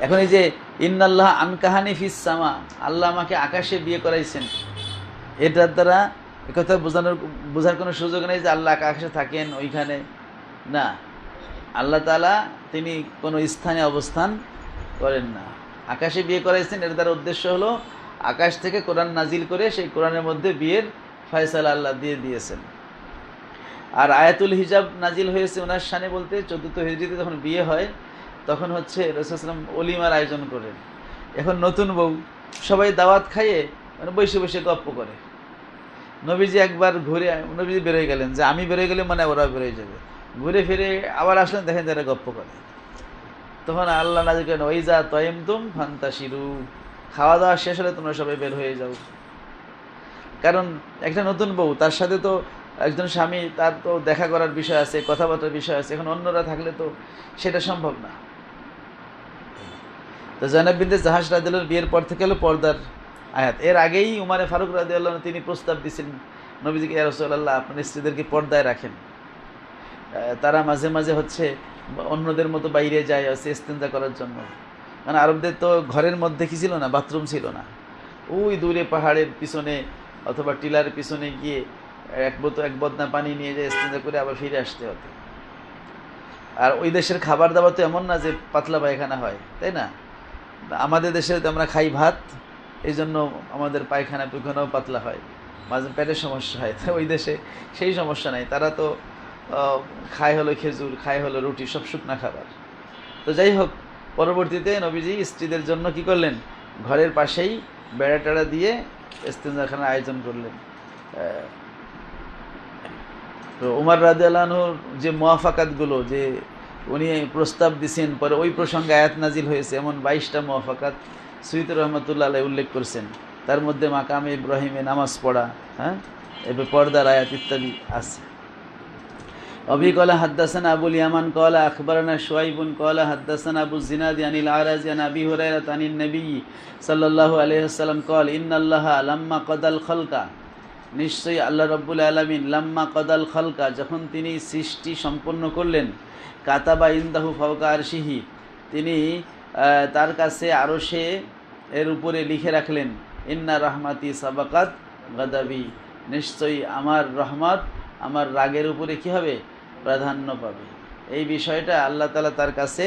Speaker 1: এখন এই যে ইন্নাল্লাহ আনকাহানি ফিস সামা, আল্লাহ আমাকে আকাশে বিয়ে করাইছেন, এটার দ্বারা একথা বোঝার কোনো সুযোগ নেই যে আল্লাহ আকাশে থাকেন ওইখানে, না। আল্লাহ তাআলা তিনি কোনো স্থানে অবস্থান করেন না। আকাশে বিয়ে করাইছেন, এর দ্বারা উদ্দেশ্য হলো আকাশ থেকে কোরআন নাজিল করে সেই কোরআনের মধ্যে বিয়ের ফয়সালা আল্লাহ দিয়ে দিয়েছেন। আর আয়াতুল হিজাব নাজিল হয়েছে ওনার শানে বলতে 14 হিজরিতে যখন বিয়ে হয়, তখন হচ্ছে রাসূল সাল্লাল্লাহু আলাইহি ওয়াসাল্লাম ওলিমার আয়োজন করেন। এখন নতুন বউ সবাই দাওয়াত খাইয়ে মানে বসে বসে গপ্প করে। নবীজি একবার ঘুরে, নবীজি বেরোয় গেলেন, যে আমি বেরোয় গেলে মানে ওরা বেরোয় যাবে। ঘুরে ফিরে আবার আসলেন, দেখেন যারা গপ্প করে। তখন আল্লাহ নাজিল করেন, ওয়াইজা তায়ামতুম ফান্তাশিরু, খাওয়া দাওয়া শেষ হলে তোমরা সবাই বের হয়ে যাও। কারণ একটা নতুন বউ, তার সাথে তো একজন স্বামী, তার তো দেখা করার বিষয় আছে, কথাবার্তার বিষয় আছে। এখন অন্যরা থাকলে তো সেটা সম্ভব না। তো জয়নাব বিনতে জাহাশ রাদিয়াল্লাহু বিয়ের পর থেকে হলো পর্দার আয়াত। এর আগেই উমারে ফারুক রাদিয়াল্লাহু আনহু তিনি প্রস্তাব দিয়েছেন নবীজিকে, ইয়া রাসূলুল্লাহ আপনার স্ত্রীদেরকে পর্দায় রাখেন, তারা মাঝে মাঝে হচ্ছে অন্যদের মতো বাইরে যায় আছে ইস্তেঞ্জা করার জন্য। মানে আরবদের তো ঘরের মধ্যে কি ছিল না, বাথরুম ছিল না, ওই দূরে পাহাড়ের পিছনে অথবা টিলার পিছনে গিয়ে এক বদনা পানি নিয়ে যায় ইস্তেঞ্জা করে আবার ফিরে আসতে হতো। আর ওই দেশের খাবার দাবার তো এমন না যে পাতলা পায়খানা হয়, তাই না? আমাদের দেশে তো আমরা খাই ভাত, এই জন্য আমাদের পায়খানা পুয়খানাও পাতলা হয়, মাঝে পেটের সমস্যা হয়। তো ওই দেশে সেই সমস্যা নাই, তারা তো খায় হলো খেজুর, খায় হলো রুটি, সব শুকনা খাবার। তো যাই হোক, পরবর্তীতে নবীজি স্ত্রীদের জন্য কি করলেন, ঘরের পাশেই বেড়া টেড়া দিয়ে ইস্তেঞ্জাখানার আয়োজন করলেন। তো উমর রাদিয়াল্লাহু আনহুর যে মুওয়াফাকাতগুলো, যে উনি প্রস্তাব দিয়েছেন, পরে ওই প্রসঙ্গে আয়াত নাজিল হয়েছে, এমন 22টা মুওয়াফাকাত সুয়ুতী রহমতুল্লাহ আলাইহি উল্লেখ করছেন। তার মধ্যে মাকামে ইব্রাহিমে নামাজ পড়া, হ্যাঁ, এবার পর্দার আয়াত ইত্যাদি আছে। অবি কলা হাদ্দাসানা আবুল ইয়ামান কলা আখবরনা শুআইবুন কলা হাদ্দাসানা আবু জিনাদ আনিল আরাজি আন আবি হুরায়রা আনিন নবী সাল্লাল্লাহু আলাইহি ওয়াসাল্লাম কল ইন্নাল্লাহা লাম্মা কদাল খলকা, নিশ্চয়ই আল্লাহ রাব্বুল আলামিন লাম্মা কদাল খলকা, যখন তিনি সৃষ্টি সম্পন্ন করলেন, কাতাবা ইনদাহু ফাওকা আরশিহি, তিনি তার কাছে আরশে এর উপরে লিখে রাখলেন, ইন্না রাহমাতি সাবাকাত গাদাবি, নিশ্চয়ই আমার রহমত আমার রাগের উপরে কি হবে, প্রাধান্য পাবে। এই বিষয়টা আল্লাহ তাআলা তার কাছে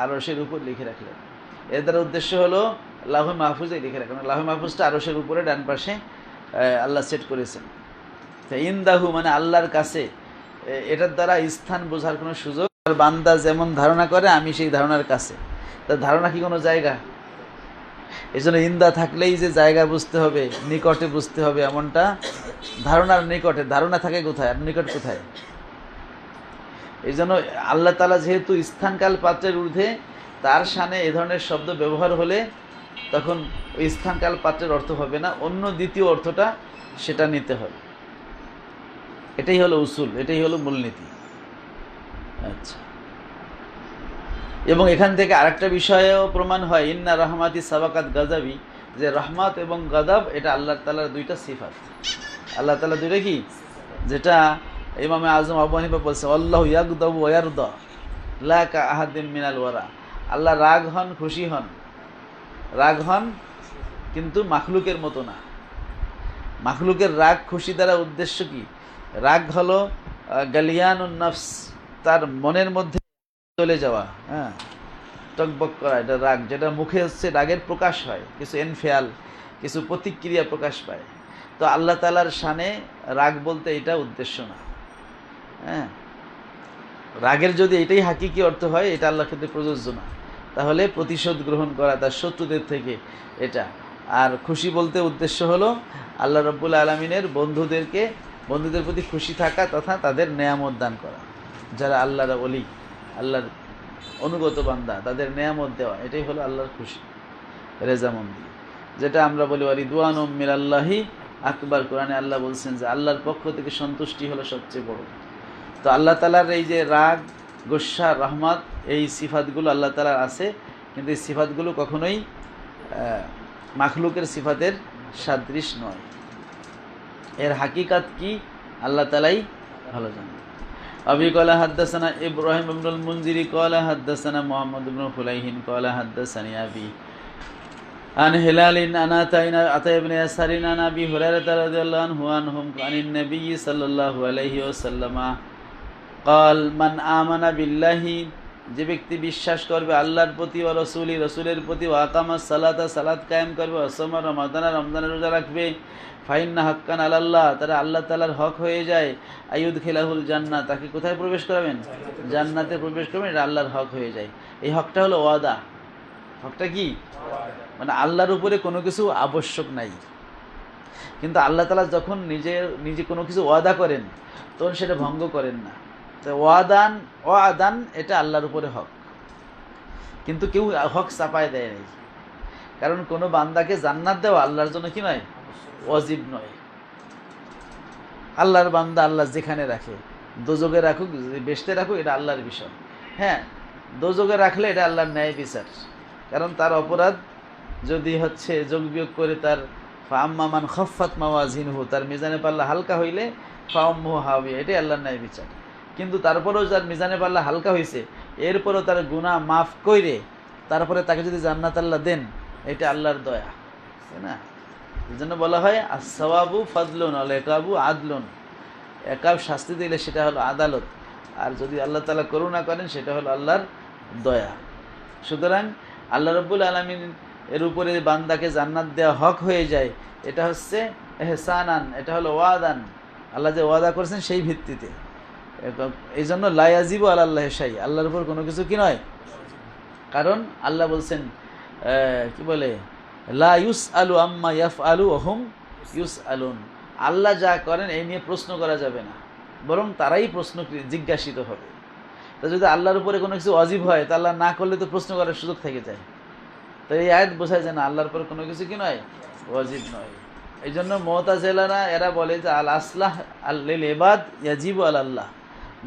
Speaker 1: আরশের উপর লিখে রাখলেন। এর দ্বারা উদ্দেশ্য হলো লাউহে মাহফুজে লিখে রাখলেন। লাউহে মাহফুজটা আরশের উপরে ডান পাশে আল্লাহ সেট করেছেন। তো ইনদাহু মানে আল্লাহর কাছে, এটার দ্বারা স্থান বোঝার কোনো সুযোগ, আর বান্দা যেমন ধারণা করে আমি সেই ধারণার কাছে। তার ধারণা কি কোনো জায়গা? এই জন্য ইন্দা থাকলেই যে জায়গা বুঝতে হবে, নিকটে বুঝতে হবে এমনটা, ধারণার নিকটে, ধারণা থাকে কোথায় আর নিকট কোথায়। এই জন্য আল্লাহ তাআলা যেহেতু স্থানকাল পাত্রের ঊর্ধ্বে, তার শানে এ ধরনের শব্দ ব্যবহার হলে তখন ওই স্থানকাল পাত্রের অর্থ হবে না, অন্য দ্বিতীয় অর্থটা সেটা নিতে হবে। এটাই হলো উসুল, এটাই হলো মূলনীতি। আচ্ছা, এবং এখান থেকে আরেকটা বিষয়েও প্রমাণ হয়, ইন্না রহমাতি সাবাকাত গাজাবি, যে রহমত এবং গাদাব এটা আল্লাহ তাআলার দুইটা সিফাত। আল্লাহ তাআলা দুইটা কি, যেটা ইমামে আজম আবু হানিফা বলছে, আল্লাহু ইয়াগদাবু ওয়া ইয়ারদা লা কা আহাদিন মিনাল ওয়ারা, আল্লাহ রাগ হন, খুশি হন, রাগ হন কিন্তু মাখলুকের মতো না। মাখলুকের রাগ খুশি দ্বারা উদ্দেশ্য কি, রাগ হলো গালিয়ানুন নফস, তার মনের মধ্যে চলে যাওয়া, হ্যাঁ, টকবক করা, এটা রাগ। যেটা মুখে হচ্ছে রাগের প্রকাশ হয়, কিছু এনফিয়াল, কিছু প্রতিক্রিয়া প্রকাশ পায়। তো আল্লাহ তাআলার শানে রাগ বলতে এটা উদ্দেশ্য না। হ্যাঁ, রাগের যদি এটাই হাকিকি অর্থ হয়, এটা আল্লাহর ক্ষেত্রে প্রযোজ্য না। তাহলে প্রতিশোধ গ্রহণ করা তার শত্রুদের থেকে, এটা। আর খুশি বলতে উদ্দেশ্য হলো আল্লাহ রাব্বুল আলামিনের বন্ধুদের প্রতি খুশি থাকা তথা তাদের নেয়ামত দান করা। যারা আল্লাহর ওলি, আল্লাহর অনুগত বান্দা, তাদের নেয়ামত দেওয়া, এটাই হলো আল্লাহর খুশি, রেজামন্দি, যেটা আমরা বলি রিদওয়ানুম মিনাল্লাহি আকবার। কোরআনে আল্লাহ বলছেন যে আল্লাহর পক্ষ থেকে সন্তুষ্টি হলো সবচেয়ে বড়। তো আল্লাহ তাআলার এই যে রাগ, গোসা, রহমত, এই সিফাতগুলো আল্লাহ তাআলার আছে, কিন্তু এই সিফাতগুলো কখনোই মাখলুকের সিফাতের সাদৃশ নয়। এর হাকিকাত কি আল্লাহ তাআলাই ভালো জানেন। আবি ক্বালা হাদ্দাসানা ইব্রাহিম ইবনুল মুনজিরি ক্বালা হাদ্দাসানা মুহাম্মদ ইবনু ফুলাইহিন ক্বালা হাদ্দাসানি আবি আন হিলালিন আন আতা ইবনে ইয়াসারিন আন আবি হুরায়রা রাদিয়াল্লাহু আনহু আনহুম আনিন নবী সাল্লাল্লাহু আলাইহি ওয়াসাল্লাম قال মান আমানা বিল্লাহি, যে ব্যক্তি বিশ্বাস করবে আল্লাহর প্রতি, ও রসুলের প্রতি, ও আকামাস সালাতা, সালাত কায়েম করবে, অসমা রমাদানা, রমজানের রোজা রাখবে, ফাইন্না হাক্কান আলাল্লাহ, তারা আল্লাহ তাআলার হক হয়ে যায়, আইয়ুদখিলাহুল জান্নাহ, তাকে কোথায় প্রবেশ করাবেন, জান্নাতে প্রবেশ করবেন, এটা আল্লাহর হক হয়ে যায়। এই হকটা হলো ওয়াদা। হকটা কি, মানে আল্লাহর উপরে কোনো কিছু আবশ্যক নাই, কিন্তু আল্লাহ তাআলা যখন নিজে কোনো কিছু ওয়াদা করেন তখন সেটা ভঙ্গ করেন না। তো ওয়াদান এটা আল্লাহর উপরে হক, কিন্তু কেউ হক চাপায় দেয় নাই। কারণ কোনো বান্দাকে জান্নাত দেওয়া আল্লাহর জন্য কি নয়, ওয়াজিব নয়। আল্লাহর বান্দা আল্লাহ যেখানে রাখে, দোজকে রাখুক বেহেশতে রাখুক, এটা আল্লাহর বিষয়। হ্যাঁ, দোজকে রাখলে এটা আল্লাহর ন্যায় বিচার, কারণ তার অপরাধ যদি হচ্ছে যোগ বিয়োগ করে তার ফাম্মামান খফাত মাওয়াজিনহু, তার মিজানে পাল্লা হালকা হইলে ফাউম্মুহু হাওয়া, এটাই আল্লাহর ন্যায় বিচার। কিন্তু তারপরেও যার মিজানে পাল্লা হালকা হয়েছে, এরপরও তার গুনাহ মাফ কইরে তারপরে তাকে যদি জান্নাত আল্লাহ দেন, এটা আল্লাহর দয়া, তাই না? এই জন্য বলা হয় আসসাওয়াবু ফাদলুন আল ইকাবু আদলুন, একাব শাস্তি দিলে সেটা হলো আদালত, আর যদি আল্লাহ তাআলা করুণা করেন সেটা হলো আল্লাহর দয়া। সুতরাং আল্লাহ রাব্বুল আলামিন এর উপরে বান্দাকে জান্নাত দেওয়া হক হয়ে যায়, এটা হচ্ছে এহসানান, এটা হলো ওয়াদান, আল্লাহ যে ওয়াদা করেছেন সেই ভিত্তিতে। এই জন্য লা ইয়াজিবু আলাল্লাহি শাই, আল্লাহর উপর কোনো কিছু কি নয়, কারণ আল্লাহ বলছেন কি বলে, লা ইউসআলু আম্মা ইয়াফআলু ওয়া হুম ইউসআলুন, আল্লাহ যা করেন এই নিয়ে প্রশ্ন করা যাবে না, বরং তারাই প্রশ্ন জিজ্ঞাসিত হবে। তো যদি আল্লাহর উপরে কোনো কিছু ওয়াজিব হয়, তা আল্লাহ না করলে তো প্রশ্ন করার সুযোগ থেকে যায়। তো এই আয়াত বোঝায় যে না, আল্লাহর উপরে কোনো কিছু কি নয়, ওয়াজিব নয়। এই জন্য মুতাজিলারা এরা বলে যে আল আসলাহ লিল ইবাদ ইয়াজিবু আলাল্লাহ,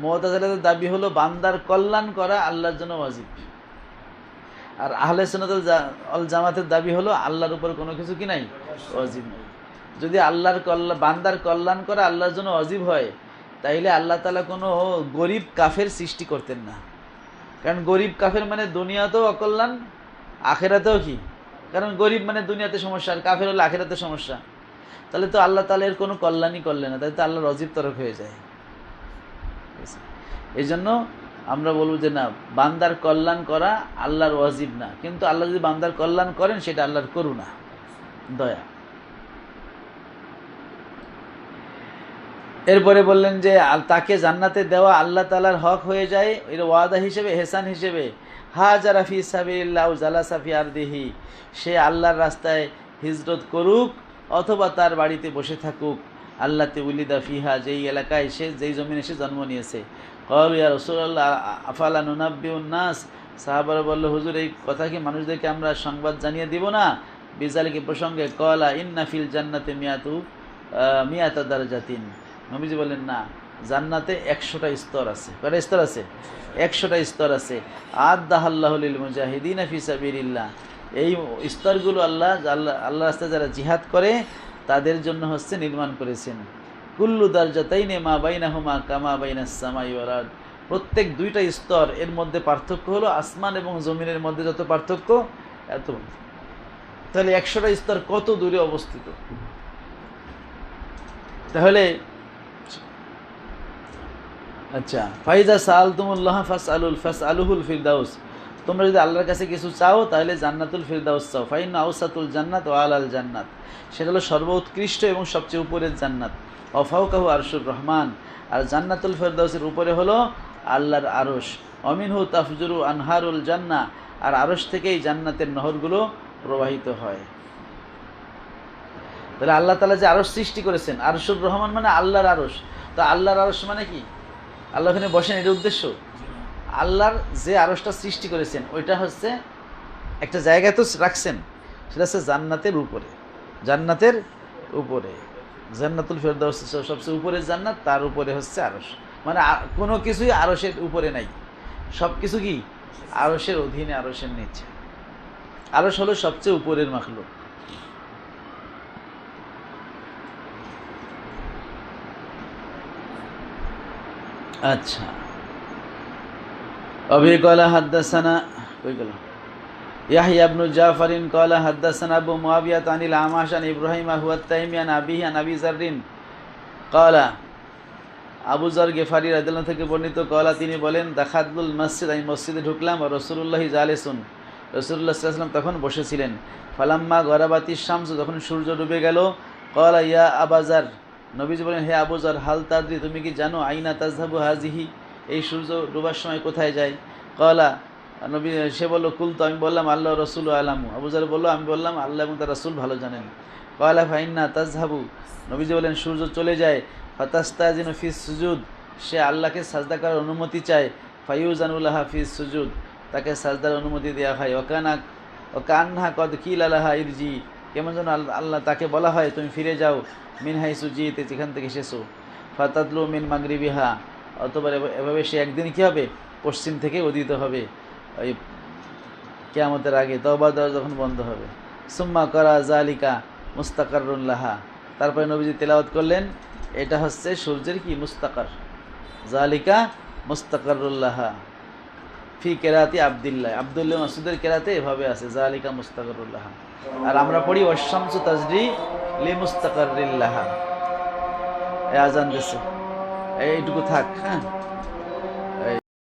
Speaker 1: মুতাজিলাদের দাবি হলো বান্দার কল্যাণ করা আল্লাহর জন্য ওয়াজিব, আর আহলে সুন্নাত ওয়াল জামাতের দাবি হলো আল্লাহর উপর কোনো কিছু কি নাই, ওয়াজিব নয়। যদি আল্লাহর বান্দার কল্যাণ করা আল্লাহর জন্য ওয়াজিব হয়, তাইলে আল্লাহ তাআলা কোনো গরিব কাফের সৃষ্টি করতেন না, কারণ গরিব কাফের মানে দুনিয়াতেও অকল্যাণ, আখেরাতেও কি, কারণ গরিব মানে দুনিয়াতে সমস্যা, আর কাফের হলে আখেরাতে সমস্যা। তাহলে তো আল্লাহ তাআলা এর কোনো কল্যাণই করলেন না, তাহলে তো আল্লাহর ওয়াজিব তরক হয়ে যায়। এই জন্য আমরা বলবো যে না, বান্দার কল্যাণ করা আল্লাহর ওয়াজিব না, কিন্তু আল্লাহ যদি বান্দার কল্যাণ করেন সেটা আল্লাহর করুণা, দয়া। এরপরে বললেন যে তাকে জান্নাতে দেওয়া আল্লাহ তাআলার হক হয়ে যায়, এর ওয়াদা হিসেবে, এহসান হিসেবে। হাজারা ফি সাবিলিল্লাহ জালাসা ফি আরদিহি, সে আল্লাহর রাস্তায় হিজরত করুক অথবা তার বাড়িতে বসে থাকুক, আল্লাতে উলিদা ফিহা, যেই এলাকায় সে, যেই জমিনে সে জন্ম নিয়েছে। ক্বালু ইয়া রাসূলুল্লাহ আফালা নুনাব্বিউন নাস, সাহাবারা বলল হুজুর এই কথা কি মানুষদেরকে আমরা সংবাদ জানিয়ে দিব না? বিজালিকে প্রসঙ্গে ক্বালা ইন্না ফিল জান্নাতি মিয়াতা দারজাতিন, নবীজি বলেন না, জান্নাতে 100টা স্তর আছে। কয়টা স্তর আছে? 100টা স্তর আছে। আদাহাল্লাহু লিল মুজাহিদিনা ফি সাবিলিল্লাহ, এই স্তরগুলো আল্লাহ রাস্তায় যারা জিহাদ করে তাদের জন্য হচ্ছে নির্মাণ করেছেন। কুল্লু দারজাতাইনি মা বাইনাহুমা কামা বাইনাস সামাই ওয়াল আরদ, প্রত্যেক 2টা স্তর, এর মধ্যে পার্থক্য হলো আসমান এবং জমিনের মধ্যে যত পার্থক্য এত। তাহলে 100টা স্তর কত দূরে অবস্থিত। তাহলে আচ্ছা, ফাইজা সাআলতুমুল্লাহ ফাসআলুহুল ফিরদাউস, তোমরা যদি আল্লাহর কাছে কিছু চাও তাহলে জান্নাতুল ফিরদাউস চাও। ফাইন্না আওসাতুল জান্নাত ওয়া আলাল জান্নাত, সেটা হলো সর্বোৎকৃষ্ট এবং সবচেয়ে উপরের জান্নাত। ওয়া ফাওকাহু আরশুর রহমান, আর জান্নাতুল ফিরদাউসের উপরে হলো আল্লাহর আরশ। অমিনহু তাফজুরু আনহারুল জান্নাহ, আর আরশ থেকেই জান্নাতের নহরগুলো প্রবাহিত হয়। তাহলে আল্লাহ তাআলা যে আরশ সৃষ্টি করেছেন, আরশুর রহমান মানে আল্লাহর আরশ। তো আল্লাহর আরশ মানে কি? আল্লাহ ওখানে বসেন, এর উদ্দেশ্য? আল্লাহর যে আরশটা সৃষ্টি করেছেন ওইটা হচ্ছে একটা জায়গায় তো রাখছেন, সেটা হচ্ছে জান্নাতের উপরে, জান্নাতের উপরে। জান্নাতুল ফেরদাউস সবচেয়ে উপরের জান্নাত, তার উপরে হচ্ছে আরশ। মানে কোনো কিছুই আরশের উপরে নাই, সব কিছু কি আরশের অধীনে, আরশের নিচে। আরশ হলো সবচেয়ে উপরের মাখলুক। আচ্ছা, अभी कला हदसना कोई गला याहया इब्न जाफरिन कला हदसना अबू मुआविया अनिल आमाश अन इब्राहिम हुवा तैमी अन अबीही अन अबी जर्रिन कला, আবু যর গেফারি রাদিয়াল্লাহু থেকে বর্ণিত, কলা তিনি বলেন, দাখালতুল মসজিদ, আমি মসজিদে ঢুকলাম, আর রাসূলুল্লাহ জালিসুন, রাসূলুল্লাহ সাল্লাল্লাহু আলাইহি ওয়াসাল্লাম তখন বসেছিলেন। ফালাম্মা গরাবাতিশ শামস, যখন সূর্য ডুবে গেল, কলা ইয়া আবা যর, নবীজি বলেন, হে আবু যর, হাল তাদরি, তুমি কি জানো, আইনা তাযহাবু হাযিহি, এই সূর্য ডোবার সময় কোথায় যায়? কলা, নবী, সে বলল, কুলতু, আমি বললাম, আল্লাহ রাসূলু আলামু, আবু যর বলল, আমি বললাম, আল্লাহ এবং তার রাসূল ভালো জানেন। কলা ফাইন্না তাযহাবু, নবীজি বলেন, সূর্য চলে যায়। ফাতাস্তাজিনু ফিস সুজুদ, সে আল্লাহকে সাজদা করার অনুমতি চায়। ফায়ুজানুলাহা ফিস সুজুদ, তাকে সাজদার অনুমতি দেওয়া হয়। ওয়াকানা ও কান্না কদ কিল আলাহা ইরজি, কেমন যেন আল্লাহ তাকে বলা হয় তুমি ফিরে যাও, মিন হাইসু জিতে, যেখান থেকে এসেছো, ফাতাদলু মিন মাগরিবিহা, অথবা এভাবে সে একদিন কী হবে, পশ্চিম থেকে উদিত হবে ওই কিয়ামতের আগে, তওবা দেওয়া যখন বন্ধ হবে। সুম্মা করা জালিকা মুস্তাকারুল্লাহা, তারপরে নবীজি তেলাওয়াত করলেন, এটা হচ্ছে সূর্যের কি মুস্তাকার, জালিকা মুস্তাকারুল্লাহা ফি কেরাতি আবদুল্লাহ, আবদুল্লাহ মাসুদের কেরাতে এভাবে আছে জালিকা মুস্তাকারুল্লাহা। আর আমরা পড়ি ওয়াশামসু তাজরি লি মুস্তাকারিল্লাহা। এই আজান দিছে, এইটুকু থাক। হ্যাঁ।